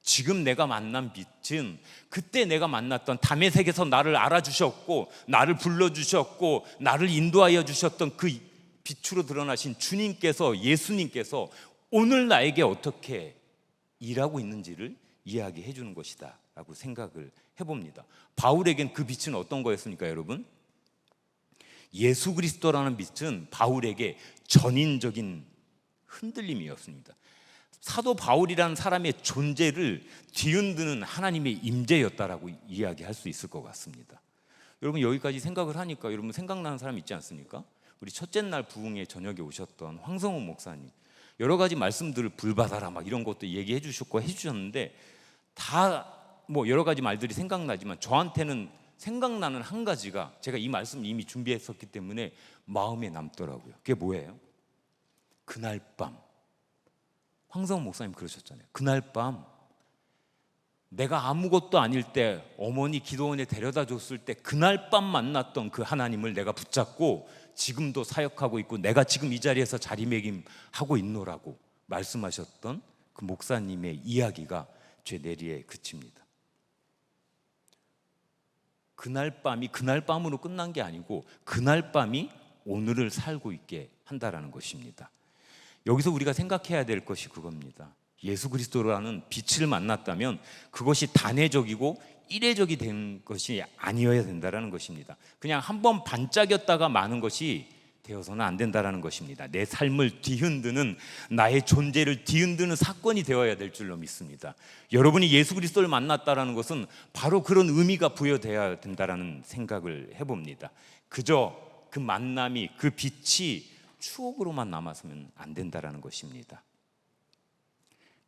지금 내가 만난 빛은 그때 내가 만났던 다메섹에서 나를 알아주셨고 나를 불러주셨고 나를 인도하여 주셨던 그 빛으로 드러나신 주님께서, 예수님께서 오늘 나에게 어떻게 일하고 있는지를 이야기해 주는 것이다 라고 생각을 해봅니다. 바울에겐 그 빛은 어떤 거였습니까, 여러분? 예수 그리스도라는 빛은 바울에게 전인적인 흔들림이었습니다. 사도 바울이라는 사람의 존재를 뒤흔드는 하나님의 임재였다라고 이야기할 수 있을 것 같습니다. 여러분, 여기까지 생각을 하니까 여러분 생각나는 사람 있지 않습니까? 우리 첫째 날 부흥회 저녁에 오셨던 황성훈 목사님, 여러 가지 말씀들을 불받아라 막 이런 것도 얘기해 주셨고 해주셨는데, 다 뭐 여러 가지 말들이 생각나지만 저한테는 생각나는 한 가지가, 제가 이 말씀을 이미 준비했었기 때문에 마음에 남더라고요. 그게 뭐예요? 그날 밤, 황성훈 목사님 그러셨잖아요. 그날 밤 내가 아무것도 아닐 때 어머니 기도원에 데려다 줬을 때 그날 밤 만났던 그 하나님을 내가 붙잡고 지금도 사역하고 있고 내가 지금 이 자리에서 자리매김하고 있노라고 말씀하셨던 그 목사님의 이야기가 제 뇌리에 그칩니다. 그날 밤이 그날 밤으로 끝난 게 아니고 그날 밤이 오늘을 살고 있게 한다라는 것입니다. 여기서 우리가 생각해야 될 것이 그겁니다. 예수 그리스도라는 빛을 만났다면 그것이 단회적이고 일회적이 된 것이 아니어야 된다라는 것입니다. 그냥 한번 반짝였다가 마는 것이 되어서는 안 된다라는 것입니다. 내 삶을 뒤흔드는, 나의 존재를 뒤흔드는 사건이 되어야 될 줄로 믿습니다. 여러분이 예수 그리스도를 만났다라는 것은 바로 그런 의미가 부여되어야 된다라는 생각을 해봅니다. 그저 그 만남이, 그 빛이 추억으로만 남아서는 안 된다라는 것입니다.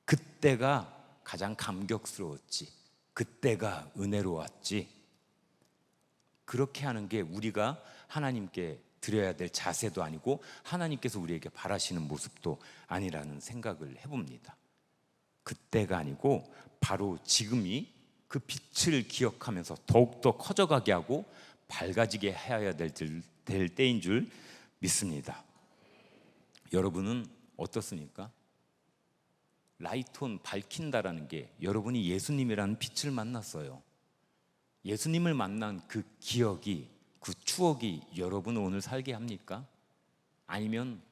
그때가 가장 감격스러웠지, 그때가 은혜로웠지, 그렇게 하는 게 우리가 하나님께 드려야 될 자세도 아니고 하나님께서 우리에게 바라시는 모습도 아니라는 생각을 해봅니다. 그때가 아니고 바로 지금이 그 빛을 기억하면서 더욱더 커져가게 하고 밝아지게 해야 될 때인 줄 믿습니다. 여러분은 어떻습니까? 라이트온 밝힌다라는 게 여러분이 예수님이라는 빛을 만났어요. 예수님을 만난 그 기억이, 그 추억이 여러분을 오늘 살게 합니까? 아니면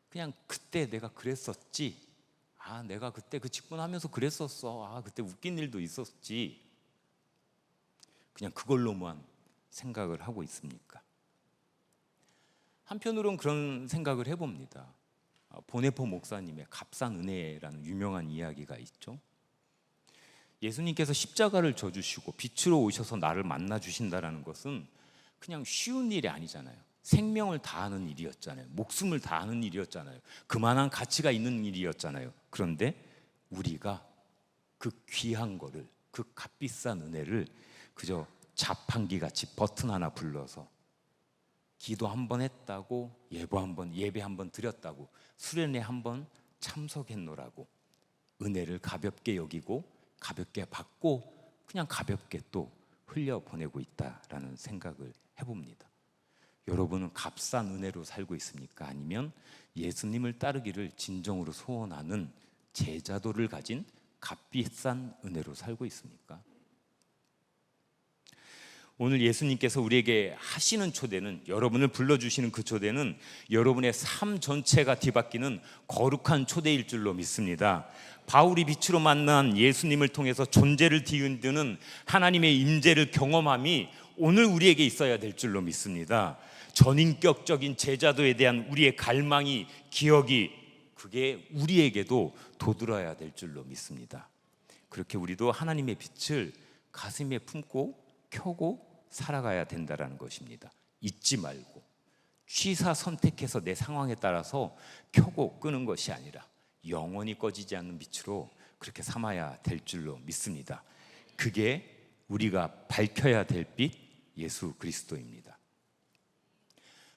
그냥 그때 내가 그랬었지, 내가 그때 그 직분하면서 그랬었어, 그때 웃긴 일도 있었지, 그냥 그걸로만 생각을 하고 있습니까? 한편으로는 그런 생각을 해봅니다. 보네포 목사님의 값싼 은혜라는 유명한 이야기가 있죠. 예수님께서 십자가를 져주시고 빛으로 오셔서 나를 만나 주신다는 것은 그냥 쉬운 일이 아니잖아요. 생명을 다하는 일이었잖아요. 목숨을 다하는 일이었잖아요. 그만한 가치가 있는 일이었잖아요. 그런데 우리가 그 귀한 거를, 그 값비싼 은혜를 그저 자판기같이 버튼 하나 불러서 기도 한 번 했다고, 예배 한 번 드렸다고, 수련회 한 번 참석했노라고 은혜를 가볍게 여기고 가볍게 받고 그냥 가볍게 또 흘려보내고 있다라는 생각을 해봅니다. 여러분은 값싼 은혜로 살고 있습니까? 아니면 예수님을 따르기를 진정으로 소원하는 제자도를 가진 값비싼 은혜로 살고 있습니까? 오늘 예수님께서 우리에게 하시는 초대는, 여러분을 불러주시는 그 초대는 여러분의 삶 전체가 뒤바뀌는 거룩한 초대일 줄로 믿습니다. 바울이 빛으로 만난 예수님을 통해서 존재를 뒤흔드는 하나님의 임재를 경험함이 오늘 우리에게 있어야 될 줄로 믿습니다. 전인격적인 제자도에 대한 우리의 갈망이, 기억이, 그게 우리에게도 돋들어야 될 줄로 믿습니다. 그렇게 우리도 하나님의 빛을 가슴에 품고 켜고 살아가야 된다는 것입니다. 잊지 말고 취사 선택해서 내 상황에 따라서 켜고 끄는 것이 아니라 영원히 꺼지지 않는 빛으로 그렇게 삼아야 될 줄로 믿습니다. 그게 우리가 밝혀야 될 빛, 예수 그리스도입니다.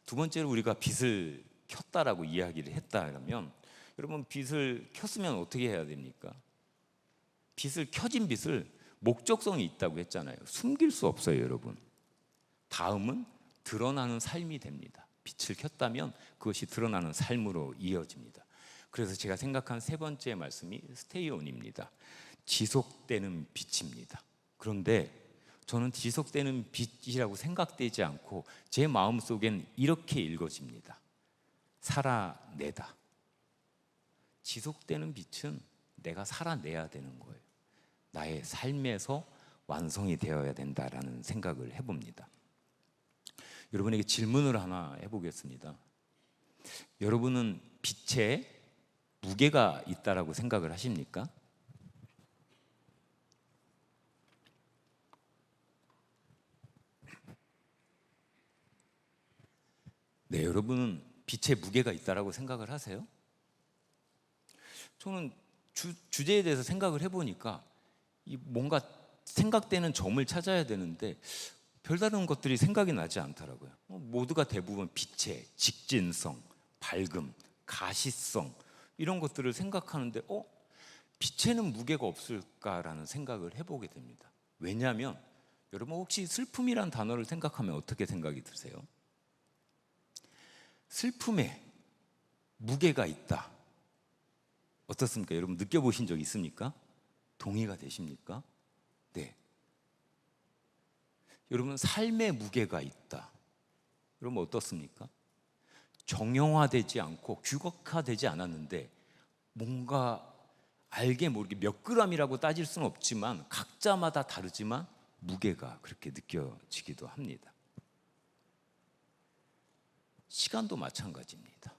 두 번째로 우리가 빛을 켰다라고 이야기를 했다 그러면, 여러분 빛을 켰으면 어떻게 해야 됩니까? 켜진 빛을 목적성이 있다고 했잖아요. 숨길 수 없어요, 여러분. 다음은 드러나는 삶이 됩니다. 빛을 켰다면 그것이 드러나는 삶으로 이어집니다. 그래서 제가 생각한 세 번째 말씀이 스테이온입니다. 지속되는 빛입니다. 그런데 저는 지속되는 빛이라고 생각되지 않고 제 마음속엔 이렇게 읽어집니다. 살아내다. 지속되는 빛은 내가 살아내야 되는 거예요. 나의 삶에서 완성이 되어야 된다라는 생각을 해봅니다. 여러분에게 질문을 하나 해보겠습니다. 여러분은 빛에 무게가 있다라고 생각을 하십니까? 네, 여러분은 빛에 무게가 있다라고 생각을 하세요? 저는 주제에 대해서 생각을 해보니까 뭔가 생각되는 점을 찾아야 되는데 별다른 것들이 생각이 나지 않더라고요. 모두가 대부분 빛의 직진성, 밝음, 가시성 이런 것들을 생각하는데 빛에는 무게가 없을까라는 생각을 해보게 됩니다. 왜냐하면 여러분 혹시 슬픔이란 단어를 생각하면 어떻게 생각이 드세요? 슬픔에 무게가 있다. 어떻습니까? 여러분 느껴보신 적 있습니까? 동의가 되십니까? 네. 여러분 삶에 무게가 있다. 여러분 어떻습니까? 정형화되지 않고 규격화되지 않았는데 뭔가 알게 모르게 몇 그램이라고 따질 수는 없지만 각자마다 다르지만 무게가 그렇게 느껴지기도 합니다. 시간도 마찬가지입니다.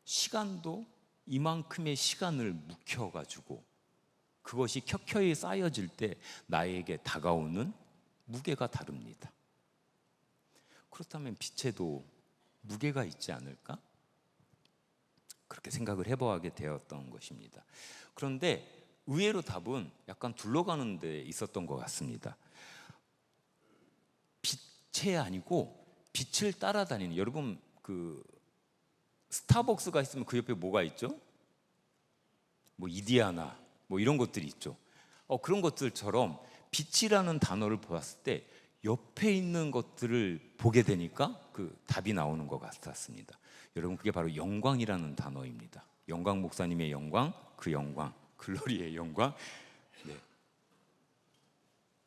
시간도 이만큼의 시간을 묵혀가지고 그것이 켜켜이 쌓여질 때 나에게 다가오는 무게가 다릅니다. 그렇다면 빛에도 무게가 있지 않을까? 그렇게 생각을 해보게 되었던 것입니다. 그런데 의외로 답은 약간 둘러가는 데 있었던 것 같습니다. 빛이 아니고 빛을 따라다니는, 여러분 그 스타벅스가 있으면 그 옆에 뭐가 있죠? 뭐 이디야나 뭐 이런 것들이 있죠. 그런 것들처럼 빛이라는 단어를 보았을 때 옆에 있는 것들을 보게 되니까 그 답이 나오는 것 같았습니다. 여러분, 그게 바로 영광이라는 단어입니다. 영광 목사님의 영광, 그 영광, 글로리의 영광. 네.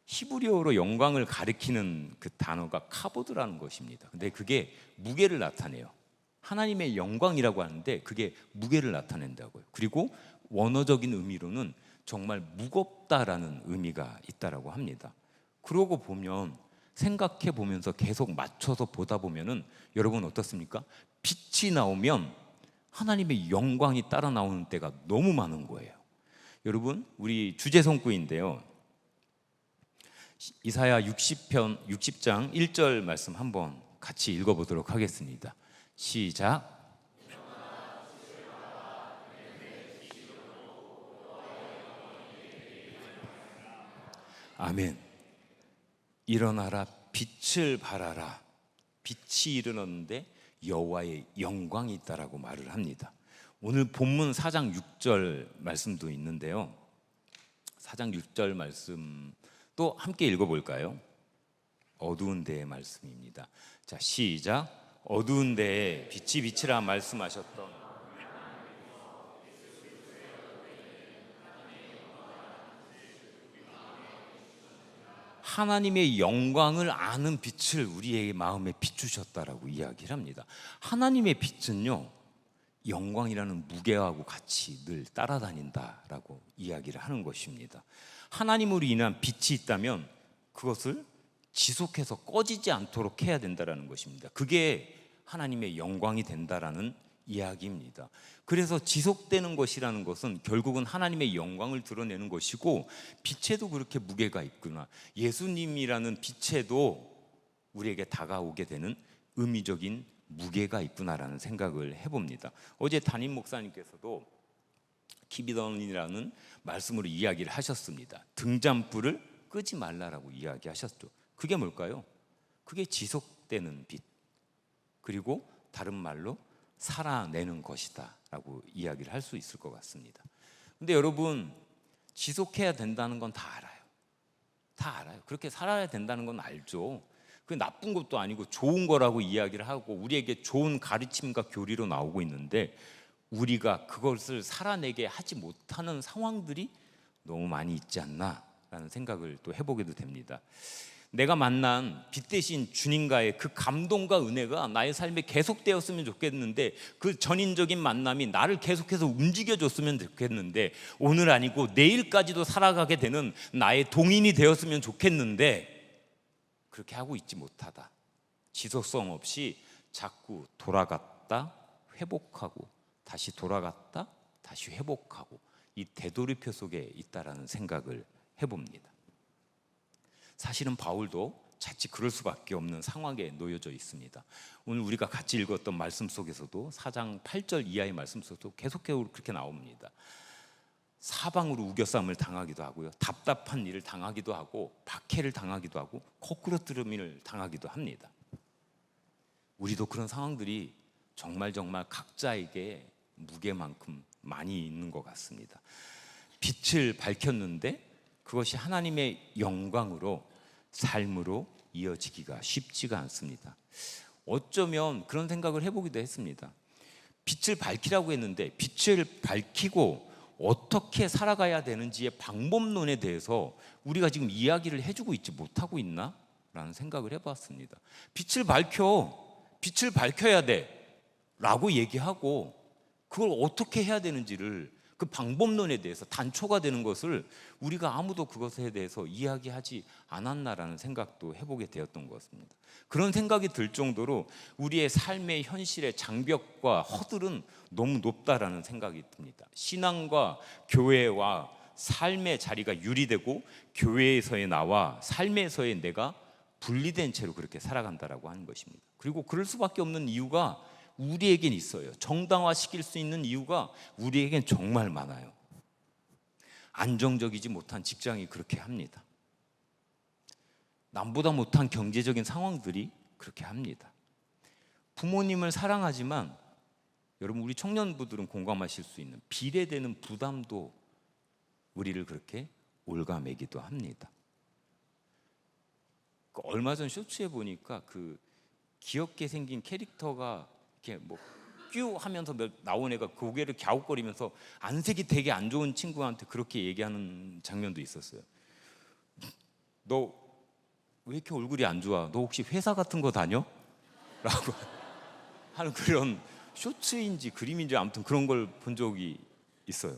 히브리어로 영광을 가리키는 그 단어가 카보드라는 것입니다. 근데 그게 무게를 나타내요. 하나님의 영광이라고 하는데 그게 무게를 나타낸다고요. 그리고 원어적인 의미로는 정말 무겁다라는 의미가 있다라고 합니다. 그러고 보면, 생각해 보면서 계속 맞춰서 보다 보면은 여러분 어떻습니까? 빛이 나오면 하나님의 영광이 따라 나오는 때가 너무 많은 거예요. 여러분, 우리 주제 성구인데요, 이사야 60장 1절 말씀 한번 같이 읽어보도록 하겠습니다. 시작. 아멘. 일어나라, 빛을 발하라. 빛이 일어났는데 여호와의 영광이 있다라고 말을 합니다. 오늘 본문 4장 6절 말씀도 있는데요, 4장 6절 말씀도 함께 읽어볼까요? 어두운 데의 말씀입니다. 자, 시작. 어두운 데에 빛이 비치라 말씀하셨던 하나님의 영광을 아는 빛을 우리의 마음에 비추셨다라고 이야기를 합니다. 하나님의 빛은요, 영광이라는 무게하고 같이 늘 따라다닌다라고 이야기를 하는 것입니다. 하나님으로 인한 빛이 있다면 그것을 지속해서 꺼지지 않도록 해야 된다라는 것입니다. 그게 하나님의 영광이 된다라는 이야기입니다. 그래서 지속되는 것이라는 것은 결국은 하나님의 영광을 드러내는 것이고, 빛에도 그렇게 무게가 있구나, 예수님이라는 빛에도 우리에게 다가오게 되는 의미적인 무게가 있구나라는 생각을 해봅니다. 어제 담임 목사님께서도 키비던이라는 말씀으로 이야기를 하셨습니다. 등잔불을 끄지 말라라고 이야기하셨죠. 그게 뭘까요? 그게 지속되는 빛, 그리고 다른 말로 살아내는 것이다 라고 이야기를 할 수 있을 것 같습니다. 근데 여러분, 지속해야 된다는 건 다 알아요. 다 알아요. 그렇게 살아야 된다는 건 알죠. 그게 나쁜 것도 아니고 좋은 거라고 이야기를 하고 우리에게 좋은 가르침과 교리로 나오고 있는데, 우리가 그것을 살아내게 하지 못하는 상황들이 너무 많이 있지 않나 라는 생각을 또 해보게도 됩니다. 내가 만난 빛 대신 주님과의 그 감동과 은혜가 나의 삶에 계속되었으면 좋겠는데, 그 전인적인 만남이 나를 계속해서 움직여줬으면 좋겠는데, 오늘 아니고 내일까지도 살아가게 되는 나의 동인이 되었으면 좋겠는데, 그렇게 하고 있지 못하다. 지속성 없이 자꾸 돌아갔다 회복하고 다시 돌아갔다 다시 회복하고, 이 되돌이표 속에 있다라는 생각을 해봅니다. 사실은 바울도 자칫 그럴 수밖에 없는 상황에 놓여져 있습니다. 오늘 우리가 같이 읽었던 말씀 속에서도 4장 8절 이하의 말씀 속에서도 계속해서 그렇게 나옵니다. 사방으로 우겨싸움을 당하기도 하고요, 답답한 일을 당하기도 하고, 박해를 당하기도 하고, 거꾸러뜨림을 당하기도 합니다. 우리도 그런 상황들이 정말 각자에게 무게만큼 많이 있는 것 같습니다. 빛을 밝혔는데 그것이 하나님의 영광으로, 삶으로 이어지기가 쉽지가 않습니다. 어쩌면 그런 생각을 해보기도 했습니다. 빛을 밝히라고 했는데 빛을 밝히고 어떻게 살아가야 되는지의 방법론에 대해서 우리가 지금 이야기를 해주고 있지 못하고 있나? 라는 생각을 해봤습니다. 빛을 밝혀야 돼 라고 얘기하고, 그걸 어떻게 해야 되는지를, 그 방법론에 대해서 단초가 되는 것을 우리가 아무도 그것에 대해서 이야기하지 않았나라는 생각도 해보게 되었던 것 같습니다. 그런 생각이 들 정도로 우리의 삶의 현실의 장벽과 허들은 너무 높다라는 생각이 듭니다. 신앙과 교회와 삶의 자리가 유리되고, 교회에서의 나와 삶에서의 내가 분리된 채로 그렇게 살아간다라고 하는 것입니다. 그리고 그럴 수밖에 없는 이유가 우리에겐 있어요. 정당화시킬 수 있는 이유가 우리에겐 정말 많아요. 안정적이지 못한 직장이 그렇게 합니다. 남보다 못한 경제적인 상황들이 그렇게 합니다. 부모님을 사랑하지만 여러분, 우리 청년부들은 공감하실 수 있는 비례되는 부담도 우리를 그렇게 올가매기도 합니다. 얼마 전 쇼츠에 보니까 그 귀엽게 생긴 캐릭터가 이렇게 뭐 뀨 하면서 나온 애가 고개를 갸웃거리면서 안색이 되게 안 좋은 친구한테 그렇게 얘기하는 장면도 있었어요. 너 왜 이렇게 얼굴이 안 좋아? 너 혹시 회사 같은 거 다녀? 라고 하는 그런 쇼츠인지 그림인지 아무튼 그런 걸 본 적이 있어요.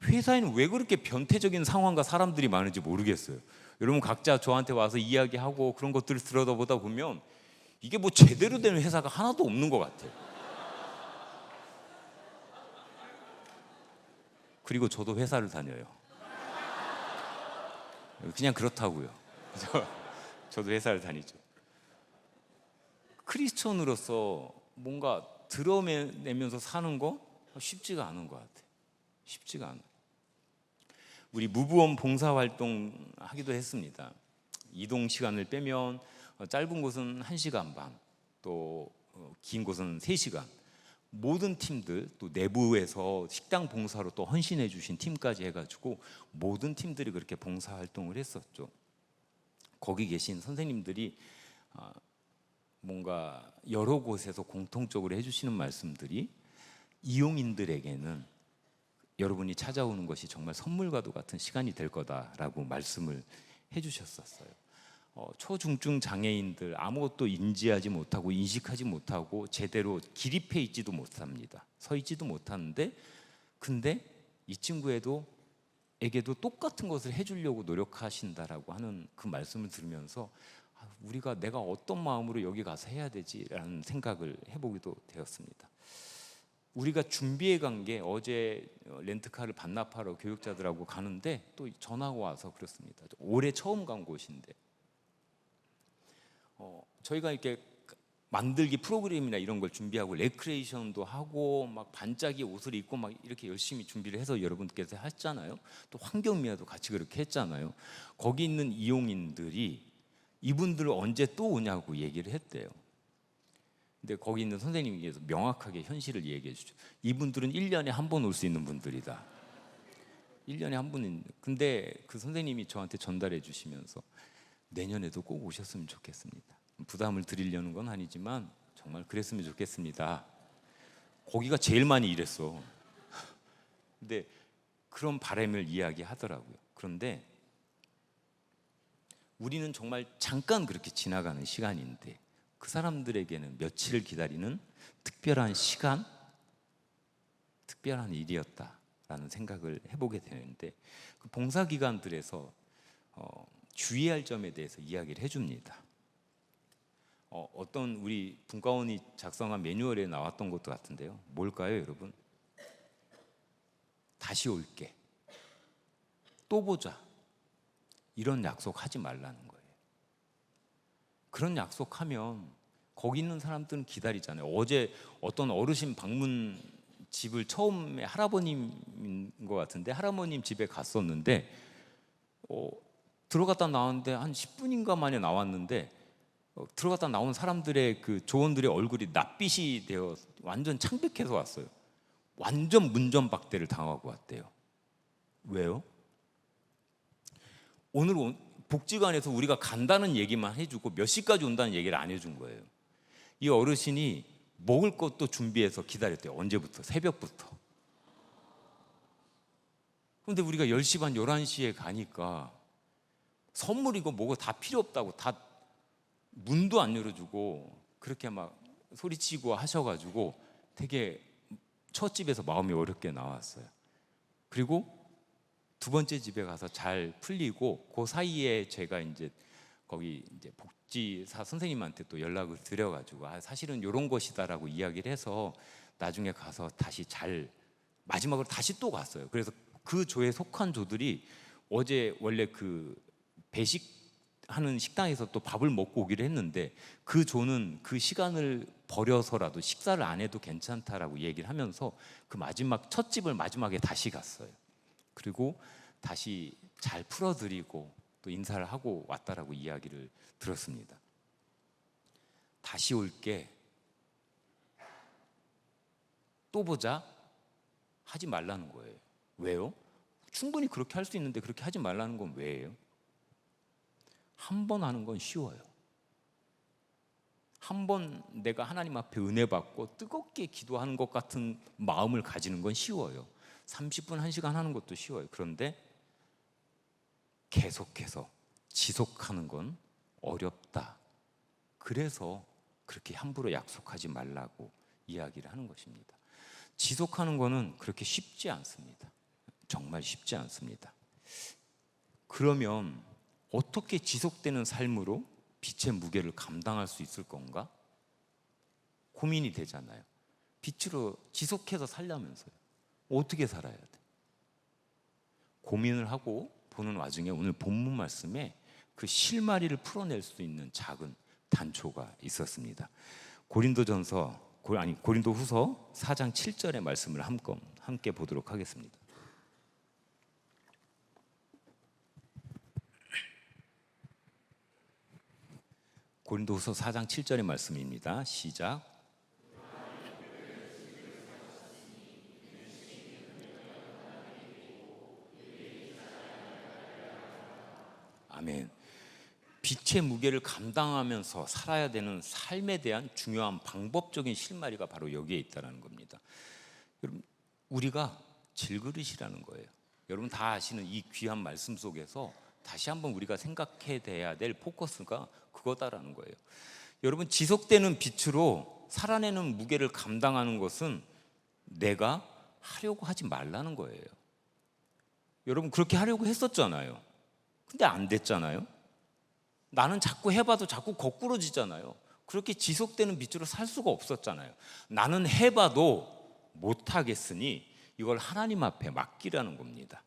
회사에는 왜 그렇게 변태적인 상황과 사람들이 많은지 모르겠어요. 여러분 각자 저한테 와서 이야기하고 그런 것들을 들여다보다 보면 이게 뭐 제대로 된 회사가 하나도 없는 것 같아요. 그리고 저도 회사를 다녀요. 그냥 그렇다고요. 저도 회사를 다니죠. 크리스천으로서 뭔가 드러내면서 사는 거 쉽지가 않은 것 같아요. 쉽지가 않아요. 우리 무브원 봉사활동 하기도 했습니다. 이동 시간을 빼면 짧은 곳은 1시간 반, 또 긴 곳은 3시간. 모든 팀들, 또 내부에서 식당 봉사로 또 헌신해 주신 팀까지 해가지고 모든 팀들이 그렇게 봉사활동을 했었죠. 거기 계신 선생님들이 뭔가 여러 곳에서 공통적으로 해주시는 말씀들이 이용인들에게는 여러분이 찾아오는 것이 정말 선물과도 같은 시간이 될 거다라고 말씀을 해주셨었어요. 초중증 장애인들 아무것도 인지하지 못하고 인식하지 못하고 제대로 기립해 있지도 못합니다. 서 있지도 못하는데 근데 이 친구에게도 똑같은 것을 해주려고 노력하신다라고 하는 그 말씀을 들으면서 내가 어떤 마음으로 여기 가서 해야 되지라는 생각을 해보기도 되었습니다. 우리가 준비해 간 게 어제 렌트카를 반납하러 교육자들하고 가는데 또 전화가 와서 그렇습니다. 올해 처음 간 곳인데 저희가 이렇게 만들기 프로그램이나 이런 걸 준비하고 레크레이션도 하고 막 반짝이 옷을 입고 막 이렇게 열심히 준비를 해서 여러분께서 했잖아요. 또 환경미화도 같이 그렇게 했잖아요. 거기 있는 이용인들이 이분들 언제 또 오냐고 얘기를 했대요. 근데 거기 있는 선생님께서 명확하게 현실을 얘기해 주죠. 이분들은 1년에 한 번 올 수 있는 분들이다. 1년에 한 분인. 근데 그 선생님이 저한테 전달해 주시면서 내년에도 꼭 오셨으면 좋겠습니다. 부담을 드리려는 건 아니지만 정말 그랬으면 좋겠습니다. 거기가 제일 많이 일했어. 근데 그런 바람을 이야기하더라고요. 그런데 우리는 정말 잠깐 그렇게 지나가는 시간인데 그 사람들에게는 며칠을 기다리는 특별한 시간, 특별한 일이었다라는 생각을 해보게 되는데 그 봉사기관들에서 주의할 점에 대해서 이야기를 해줍니다. 어떤 우리 분과원이 작성한 매뉴얼에 나왔던 것도 같은데요. 뭘까요, 여러분? 다시 올게. 또 보자. 이런 약속하지 말라는 거예요. 그런 약속하면 거기 있는 사람들은 기다리잖아요. 어제 어떤 어르신 방문 집을 처음에 할아버님인 것 같은데 할아버님 집에 갔었는데 들어갔다 나왔는데 한 10분인가 만에 나왔는데 들어갔다 나온 사람들의 그 조원들의 얼굴이 낯빛이 되어 완전 창백해서 왔어요. 완전 문전박대를 당하고 왔대요. 왜요? 오늘 복지관에서 우리가 간다는 얘기만 해주고 몇 시까지 온다는 얘기를 안 해준 거예요. 이 어르신이 먹을 것도 준비해서 기다렸대요. 언제부터? 새벽부터. 그런데 우리가 10시 반, 11시에 가니까 선물이고 뭐고 다 필요 없다고 다 문도 안 열어주고 그렇게 막 소리치고 하셔가지고 되게 첫 집에서 마음이 어렵게 나왔어요. 그리고 두 번째 집에 가서 잘 풀리고 그 사이에 제가 이제 거기 이제 복지사 선생님한테 또 연락을 드려가지고 사실은 이런 것이다라고 이야기를 해서 나중에 가서 다시 잘 마지막으로 다시 또 갔어요. 그래서 그 조에 속한 조들이 어제 원래 그 배식 하는 식당에서 또 밥을 먹고 오기로 했는데 그 조는 그 시간을 버려서라도 식사를 안 해도 괜찮다라고 얘기를 하면서 그 마지막 첫 집을 마지막에 다시 갔어요. 그리고 다시 잘 풀어드리고 또 인사를 하고 왔다라고 이야기를 들었습니다. 다시 올게, 또 보자 하지 말라는 거예요. 왜요? 충분히 그렇게 할 수 있는데 그렇게 하지 말라는 건 왜예요? 한 번 하는 건 쉬워요. 한 번 내가 하나님 앞에 은혜 받고 뜨겁게 기도하는 것 같은 마음을 가지는 건 쉬워요. 30분, 1시간 하는 것도 쉬워요. 그런데 계속해서 지속하는 건 어렵다. 그래서 그렇게 함부로 약속하지 말라고 이야기를 하는 것입니다. 지속하는 거는 그렇게 쉽지 않습니다. 정말 쉽지 않습니다. 그러면 어떻게 지속되는 삶으로 빛의 무게를 감당할 수 있을 건가? 고민이 되잖아요. 빛으로 지속해서 살려면서요. 어떻게 살아야 돼? 고민을 하고 보는 와중에 오늘 본문 말씀에 그 실마리를 풀어낼 수 있는 작은 단초가 있었습니다. 고린도후서 4장 7절의 말씀을 함께 보도록 하겠습니다. 고린도후서 4장 7절의 말씀입니다. 시작. 아멘. 빛의 무게를 감당하면서 살아야 되는 삶에 대한 중요한 방법적인 실마리가 바로 여기에 있다는 겁니다. 여러분, 우리가 질그릇이라는 거예요. 여러분 다 아시는 이 귀한 말씀 속에서 다시 한번 우리가 생각해야 될 포커스가 그거다라는 거예요. 여러분, 지속되는 빛으로 살아내는 무게를 감당하는 것은 내가 하려고 하지 말라는 거예요. 여러분, 그렇게 하려고 했었잖아요. 근데 안 됐잖아요. 나는 자꾸 해봐도 자꾸 거꾸로지잖아요. 그렇게 지속되는 빛으로 살 수가 없었잖아요. 나는 해봐도 못하겠으니 이걸 하나님 앞에 맡기라는 겁니다.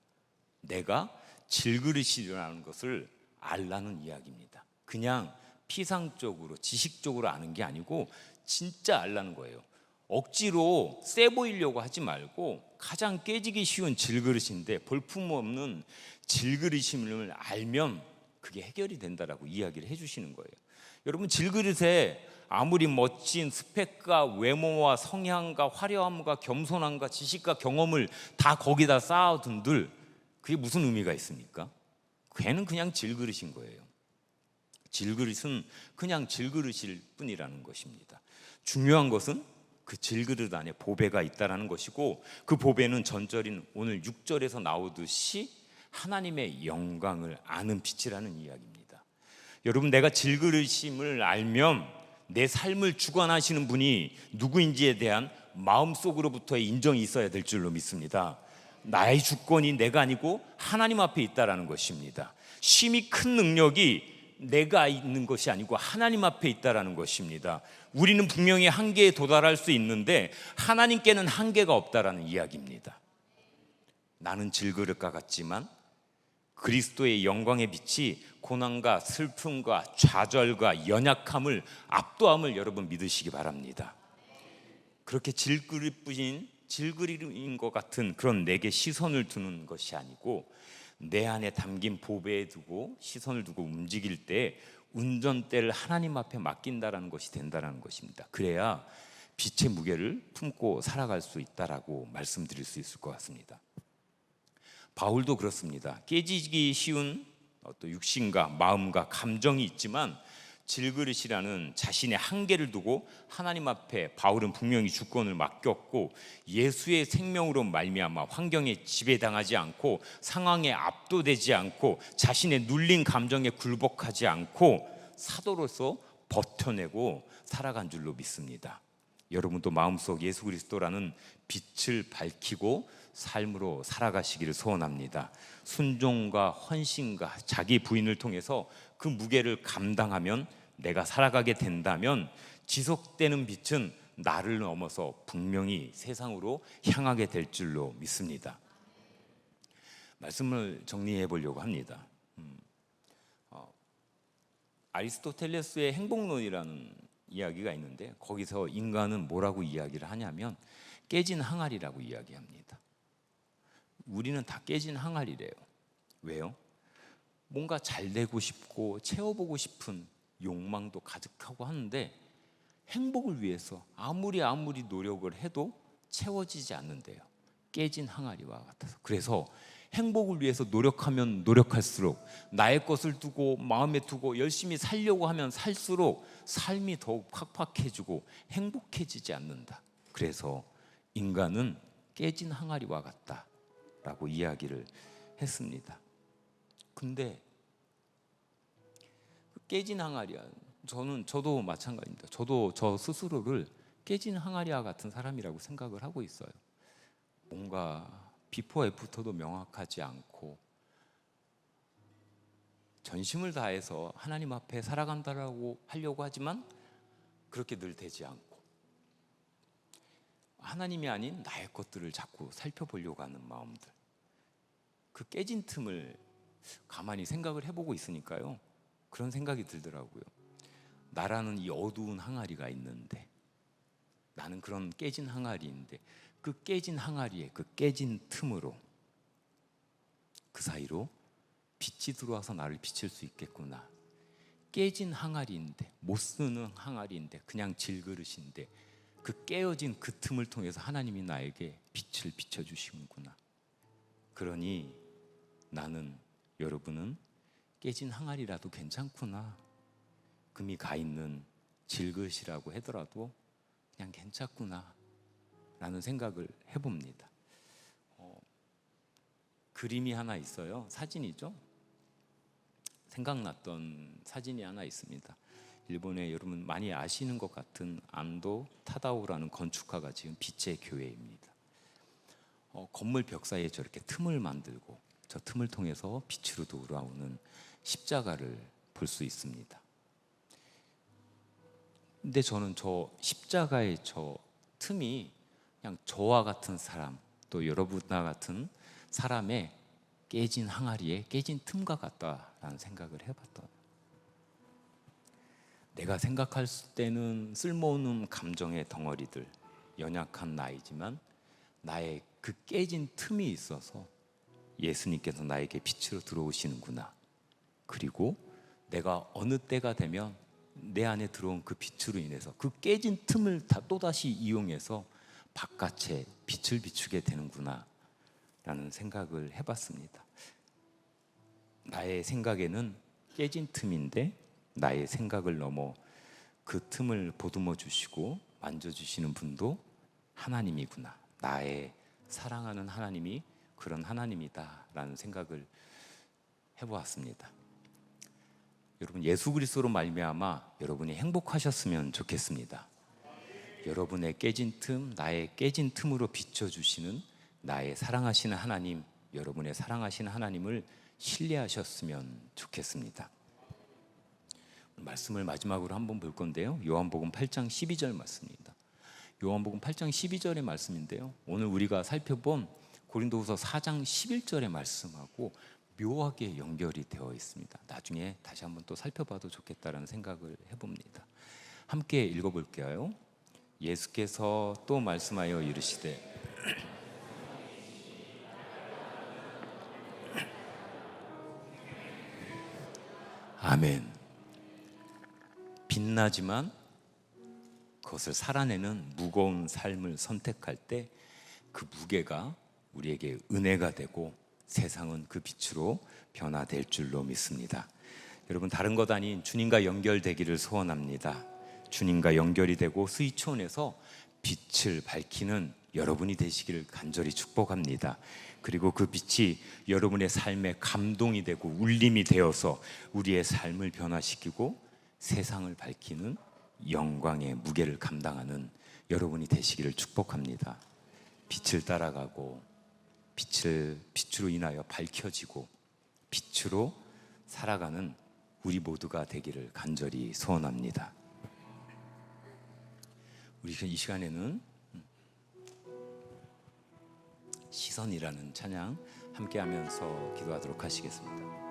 내가 질그릇이라는 것을 알라는 이야기입니다. 그냥 피상적으로 지식적으로 아는 게 아니고 진짜 알라는 거예요. 억지로 세 보이려고 하지 말고 가장 깨지기 쉬운 질그릇인데 볼품없는 질그릇임을 알면 그게 해결이 된다라고 이야기를 해주시는 거예요. 여러분, 질그릇에 아무리 멋진 스펙과 외모와 성향과 화려함과 겸손함과 지식과 경험을 다 거기다 쌓아둔들 그게 무슨 의미가 있습니까? 걔는 그냥 질그릇인 거예요. 질그릇은 그냥 질그릇일 뿐이라는 것입니다. 중요한 것은 그 질그릇 안에 보배가 있다는 것이고 그 보배는 전절인 오늘 6절에서 나오듯이 하나님의 영광을 아는 빛이라는 이야기입니다. 여러분, 내가 질그릇임을 알면 내 삶을 주관하시는 분이 누구인지에 대한 마음속으로부터의 인정이 있어야 될 줄로 믿습니다. 나의 주권이 내가 아니고 하나님 앞에 있다는 것입니다. 심히 큰 능력이 내가 있는 것이 아니고 하나님 앞에 있다는 것입니다. 우리는 분명히 한계에 도달할 수 있는데 하나님께는 한계가 없다는 이야기입니다. 나는 질그릇과 같지만 그리스도의 영광의 빛이 고난과 슬픔과 좌절과 연약함을 압도함을 여러분 믿으시기 바랍니다. 그렇게 질그릇인 것 같은 그런 내게 시선을 두는 것이 아니고 내 안에 담긴 보배에 두고 시선을 두고 움직일 때 운전대를 하나님 앞에 맡긴다라는 것이 된다는 것입니다. 그래야 빛의 무게를 품고 살아갈 수 있다라고 말씀드릴 수 있을 것 같습니다. 바울도 그렇습니다. 깨지기 쉬운 어떤 육신과 마음과 감정이 있지만 질그릇이라는 자신의 한계를 두고 하나님 앞에 바울은 분명히 주권을 맡겼고 예수의 생명으로 말미암아 환경에 지배당하지 않고 상황에 압도되지 않고 자신의 눌린 감정에 굴복하지 않고 사도로서 버텨내고 살아간 줄로 믿습니다. 여러분도 마음속 예수 그리스도라는 빛을 밝히고 삶으로 살아가시기를 소원합니다. 순종과 헌신과 자기 부인을 통해서 그 무게를 감당하면 내가 살아가게 된다면 지속되는 빛은 나를 넘어서 분명히 세상으로 향하게 될 줄로 믿습니다. 말씀을 정리해 보려고 합니다. 아리스토텔레스의 행복론이라는 이야기가 있는데 거기서 인간은 뭐라고 이야기를 하냐면 깨진 항아리라고 이야기합니다. 우리는 다 깨진 항아리래요. 왜요? 뭔가 잘 되고 싶고 채워보고 싶은 욕망도 가득하고 하는데 행복을 위해서 아무리 노력을 해도 채워지지 않는데요. 깨진 항아리와 같아서. 그래서 행복을 위해서 노력하면 노력할수록 나의 것을 두고 마음에 두고 열심히 살려고 하면 살수록 삶이 더욱 팍팍해지고 행복해지지 않는다. 그래서 인간은 깨진 항아리와 같다라고 이야기를 했습니다. 근데 깨진 항아리야. 저도 마찬가지입니다. 저도 저 스스로를 깨진 항아리와 같은 사람이라고 생각을 하고 있어요. 뭔가 비포 애프터도 명확하지 않고 전심을 다해서 하나님 앞에 살아간다라고 하려고 하지만 그렇게 늘 되지 않고 하나님이 아닌 나의 것들을 자꾸 살펴보려고 하는 마음들, 그 깨진 틈을 가만히 생각을 해보고 있으니까요, 그런 생각이 들더라고요. 나라는 이 어두운 항아리가 있는데, 나는 그런 깨진 항아리인데, 그 깨진 항아리에 그 깨진 틈으로, 그 사이로 빛이 들어와서 나를 비칠 수 있겠구나. 깨진 항아리인데, 못 쓰는 항아리인데, 그냥 질그릇인데, 그 깨어진 그 틈을 통해서 하나님이 나에게 빛을 비춰주시는구나. 그러니 나는, 여러분은 깨진 항아리라도 괜찮구나. 금이 가 있는 질그릇이라고 하더라도 그냥 괜찮구나 라는 생각을 해봅니다. 그림이 하나 있어요. 사진이죠. 생각났던 사진이 하나 있습니다. 일본에 여러분 많이 아시는 것 같은 안도 타다오라는 건축가가 지은 빛의 교회입니다. 건물 벽 사이에 저렇게 틈을 만들고 저 틈을 통해서 빛으로 돌아오는 십자가를 볼 수 있습니다. 근데 저는 저 십자가의 저 틈이 그냥 저와 같은 사람, 또 여러분과 같은 사람의 깨진 항아리에 깨진 틈과 같다라는 생각을 해봤던. 내가 생각할 때는 쓸모없는 감정의 덩어리들, 연약한 나이지만 나의 그 깨진 틈이 있어서 예수님께서 나에게 빛으로 들어오시는구나. 그리고 내가 어느 때가 되면 내 안에 들어온 그 빛으로 인해서 그 깨진 틈을 또다시 이용해서 바깥에 빛을 비추게 되는구나 라는 생각을 해봤습니다. 나의 생각에는 깨진 틈인데 나의 생각을 넘어 그 틈을 보듬어 주시고 만져주시는 분도 하나님이구나. 나의 사랑하는 하나님이 그런 하나님이다 라는 생각을 해보았습니다. 여러분, 예수 그리스도로 말미암아 여러분이 행복하셨으면 좋겠습니다. 여러분의 깨진 틈, 나의 깨진 틈으로 비춰주시는 나의 사랑하시는 하나님, 여러분의 사랑하시는 하나님을 신뢰하셨으면 좋겠습니다. 말씀을 마지막으로 한번 볼 건데요, 요한복음 8장 12절 말씀입니다. 요한복음 8장 12절의 말씀인데요, 오늘 우리가 살펴본 고린도후서 4장 11절의 말씀하고 묘하게 연결이 되어 있습니다. 나중에 다시 한번 또 살펴봐도 좋겠다라는 생각을 해봅니다. 함께 읽어볼게요. 예수께서 또 말씀하여 이르시되 아멘. 빛나지만 그것을 살아내는 무거운 삶을 선택할 때 그 무게가 우리에게 은혜가 되고 세상은 그 빛으로 변화될 줄로 믿습니다. 여러분, 다른 것 아닌 주님과 연결되기를 소원합니다. 주님과 연결이 되고 스위치온에서 빛을 밝히는 여러분이 되시기를 간절히 축복합니다. 그리고 그 빛이 여러분의 삶에 감동이 되고 울림이 되어서 우리의 삶을 변화시키고 세상을 밝히는 영광의 무게를 감당하는 여러분이 되시기를 축복합니다. 빛을 따라가고 빛으로 인하여 밝혀지고 빛으로 살아가는 우리 모두가 되기를 간절히 소원합니다. 우리 이 시간에는 시선이라는 찬양 함께 하면서 기도하도록 하시겠습니다.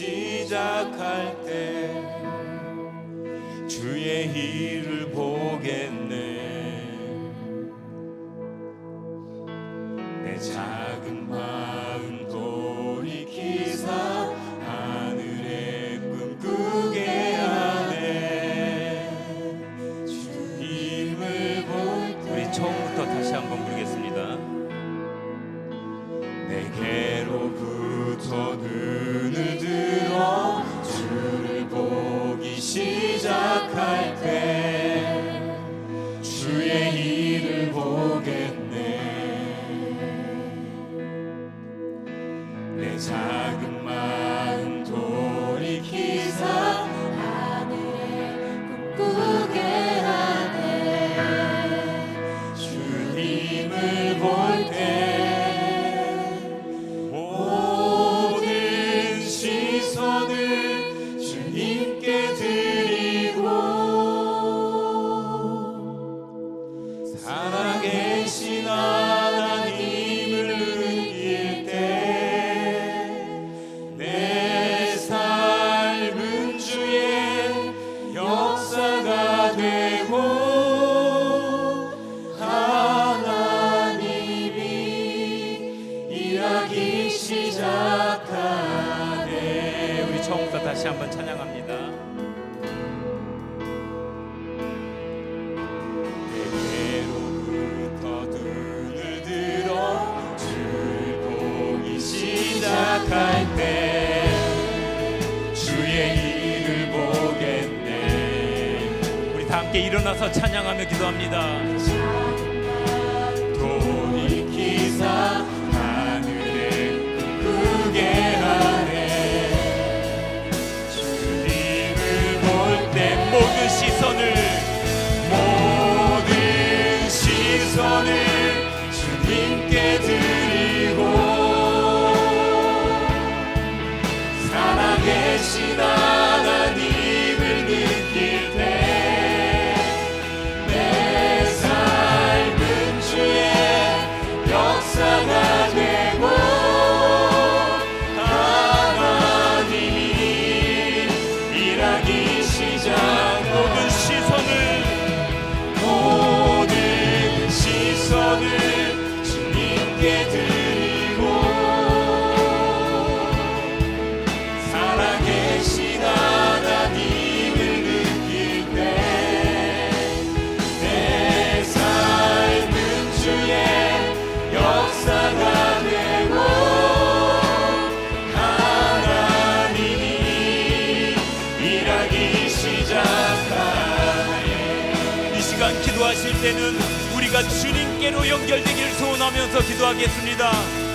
시작할 때 주의 일을 보겠네. 내 작은 마음 돌이키사 하늘에 꿈꾸게 하네. 주님을 볼 때. 우리 처음부터 다시 한번 부르겠습니다. 내게로부터 눈을 들어 주를 보기 시작할 때 주의 일을 보겠네. 내 작은 마음 돌이키사 하늘에 꿈꾸게 하네. 주님을 볼 때 모든 시선을 주님께 드리고 살아계신 하나님을 느낄 때 내 삶은 주의 역사가 되고 하나님이 일하기 시작하네. 우리 처음부터 다시 한번 찬양합니다. 내게로부터 눈을 들어 주를 보기 시작할 때 주의 일을 보겠네. 우리 다 함께 일어나서 찬양하며 기도합니다. 돌이키사 하늘에 꿈꾸게 하네. 주님을 볼 때 모든 시선을 주님께 드리고 살아계신 하나님을 느낄 때 내 삶은 주의 역사가 되고 하나님이 일하기 시작. 모든 시선을 주님께 드리고 살아계신 하나님을 느낄 때 내 삶은 주의 역사가 되고 하나님이 일하기 시작하네. 이 시간 기도하실 때는 우리가 주님께로 연결되기를 소원하면서 기도하겠습니다.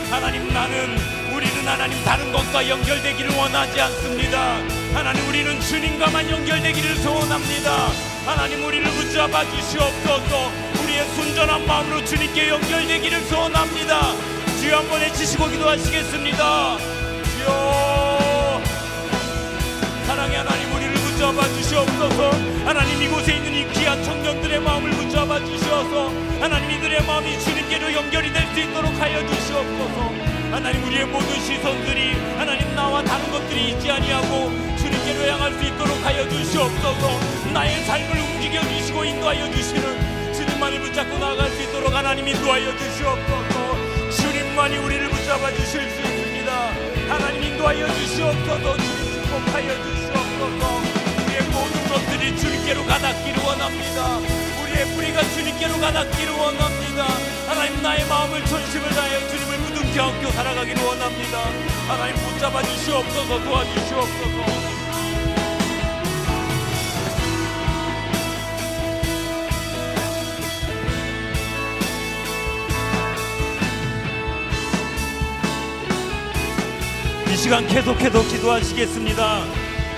하나님, 우리는 하나님 다른 것과 연결되기를 원하지 않습니다. 하나님, 우리는 주님과만 연결되기를 소원합니다. 하나님, 우리를 붙잡아 주시옵소서. 우리의 순전한 마음으로 주님께 연결되기를 소원합니다. 주여 한번 외치시고 기도하시겠습니다. 주여, 사랑의 하나님, 우리를 붙잡아 주시옵소서. 하나님, 이곳에 있는 이 귀한 청년들의 마음을 붙잡아 주셔서 하나님, 이들의 마음이 주님께로 연결이 될 수 있도록 하여 주시옵소서. 하나님, 우리의 모든 시선들이 하나님 나와 다른 것들이 있지 아니하고 주님께로 향할 수 있도록 하여 주시옵소서. 나의 삶을 움직여 주시고 인도하여 주시는 주님만을 붙잡고 나아갈 수 있도록 하나님 인도하여 주시옵소서. 주님만이 우리를 붙잡아 주실 수 있습니다. 하나님, 인도하여 주시옵소서. 주님 축복하여 주시옵소서. 우리의 모든 것들이 주님께로 가닿기를 원합니다. 우리의 뿌리가 주님께로 가닿기를 원합니다. 하나님, 나의 마음을 전심을 다하여 주님을 무등케 안고 살아가기를 원합니다. 하나님, 붙잡아 주시옵소서. 도와주시옵소서. 이 시간 계속해서 기도하시겠습니다.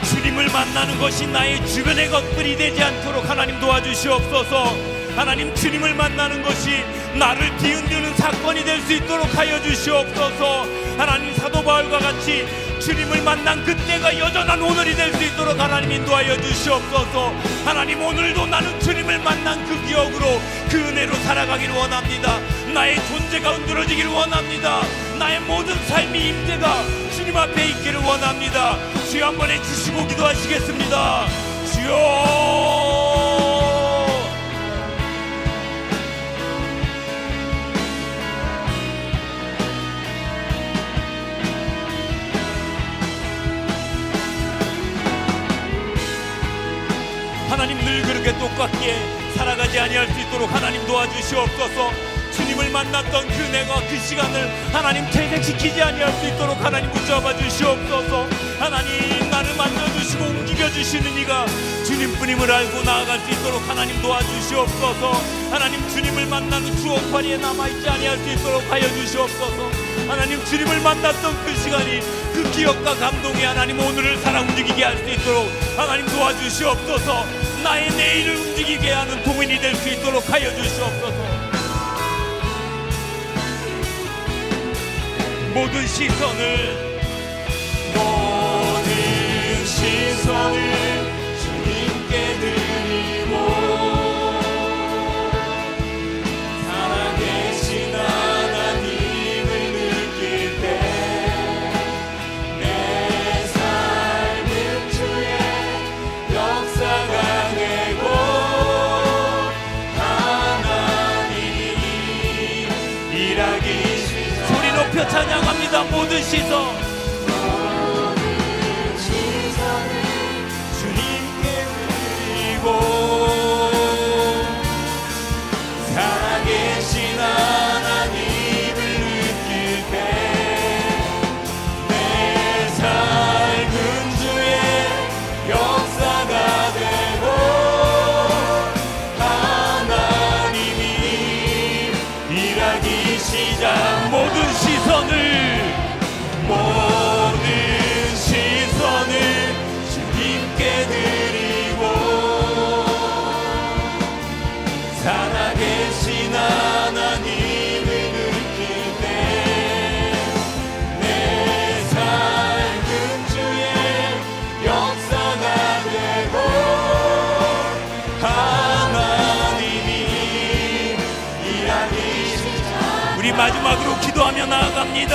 주님을 만나는 것이 나의 주변의 것들이 되지 않도록 하나님 도와주시옵소서. 하나님, 주님을 만나는 것이 나를 뒤흔드는 사건이 될 수 있도록 하여 주시옵소서. 하나님, 사도 바울과 같이 주님을 만난 그때가 여전한 오늘이 될 수 있도록 하나님 인도하여 주시옵소서. 하나님, 오늘도 나는 주님을 만난 그 기억으로, 그 은혜로 살아가기를 원합니다. 나의 존재가 흔들어지기를 원합니다. 나의 모든 삶의 임재가 주님 앞에 있기를 원합니다. 주여, 한번 해주시고 기도하시겠습니다. 주여. 하나님, 늘 그렇게 똑같게 살아가지 아니할 수 있도록 하나님 도와주시옵소서. 주님을 만났던 그 내가 그 시간을 하나님 퇴색시키지 아니할 수 있도록 하나님 붙잡아 주시옵소서. 하나님, 나를 만져주시고 움직여주시는 이가 주님뿐임을 알고 나아갈 수 있도록 하나님 도와주시옵소서. 하나님, 주님을 만나는 추억파리에 남아있지 아니할 수 있도록 하여 주시옵소서. 하나님, 주님을 만났던 그 시간이, 그 기억과 감동이 하나님 오늘을 살아 움직이게 할 수 있도록 하나님 도와주시옵소서. 나의 내일을 움직이게 하는 동인이 될 수 있도록 하여 주시옵소서. 모든 시선을 주님께 드리고, 살아계신 하나님을 느낄 때 내 삶은 주의 역사가 되고, 하나님이 일하기 시작. 소리 높여 찬양합니다. 모든 시선 주님께 드리고, 살아계신 하나님을 느낄 때 내 삶은 주의 역사가 되고, 하나님이 일하기 시작. 모든 시선을 주님께 드리고, 살아계신 하나님을 느낄 때 내 삶은 주의 역사가 되고, 하나님이 일하기 시작. 우리 마지막으로 기도하며 나아갑니다.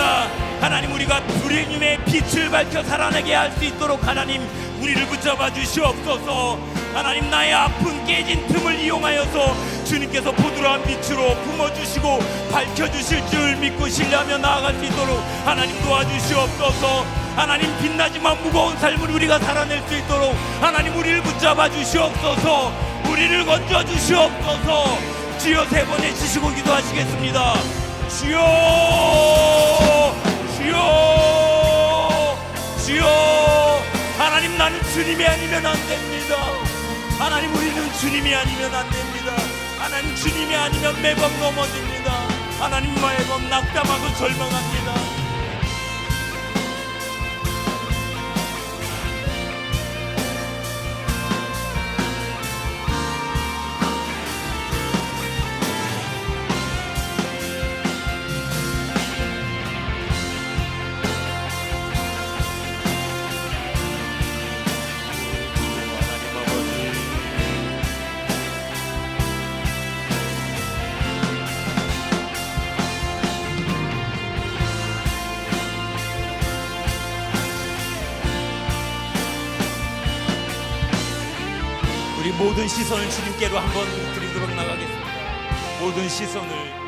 하나님, 우리가 주님의 빛을 밝혀 살아나게 할 수 있도록 하나님 우리를 붙잡아 주시옵소서. 하나님, 나의 아픈 깨진 틈을 이용하여서 주님께서 보드라한 빛으로 품어주시고 밝혀주실 줄 믿고 신뢰하며 나아갈 수 있도록 하나님 도와주시옵소서. 하나님, 빛나지만 무거운 삶을 우리가 살아낼 수 있도록 하나님 우리를 붙잡아 주시옵소서. 우리를 건져 주시옵소서. 주여, 3번 해주시고 기도하시겠습니다. 주여, 주여, 주여. 하나님, 나는 주님이 아니면 안 됩니다. 하나님, 우리는 주님이 아니면 안 됩니다. 하나님, 주님이 아니면 매번 넘어집니다. 하나님, 매번 낙담하고 절망합니다. 우리 모든 시선을 주님께로 한번 드리도록 나가겠습니다. 모든 시선을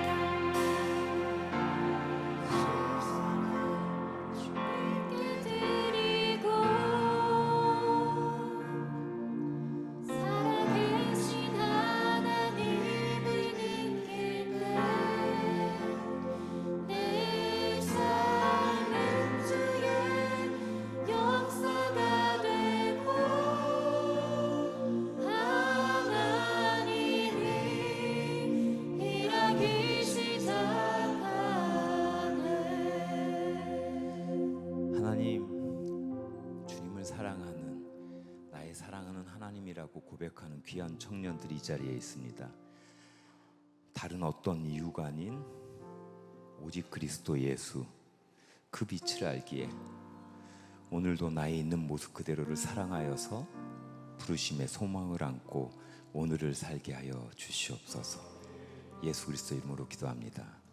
사랑하는 하나님이라고 고백하는 귀한 청년들이 이 자리에 있습니다. 다른 어떤 이유가 아닌 오직 그리스도 예수, 그 빛을 알기에 오늘도 나의 있는 모습 그대로를 사랑하여서 부르심의 소망을 안고 오늘을 살게 하여 주시옵소서. 예수 그리스도 이름으로 기도합니다.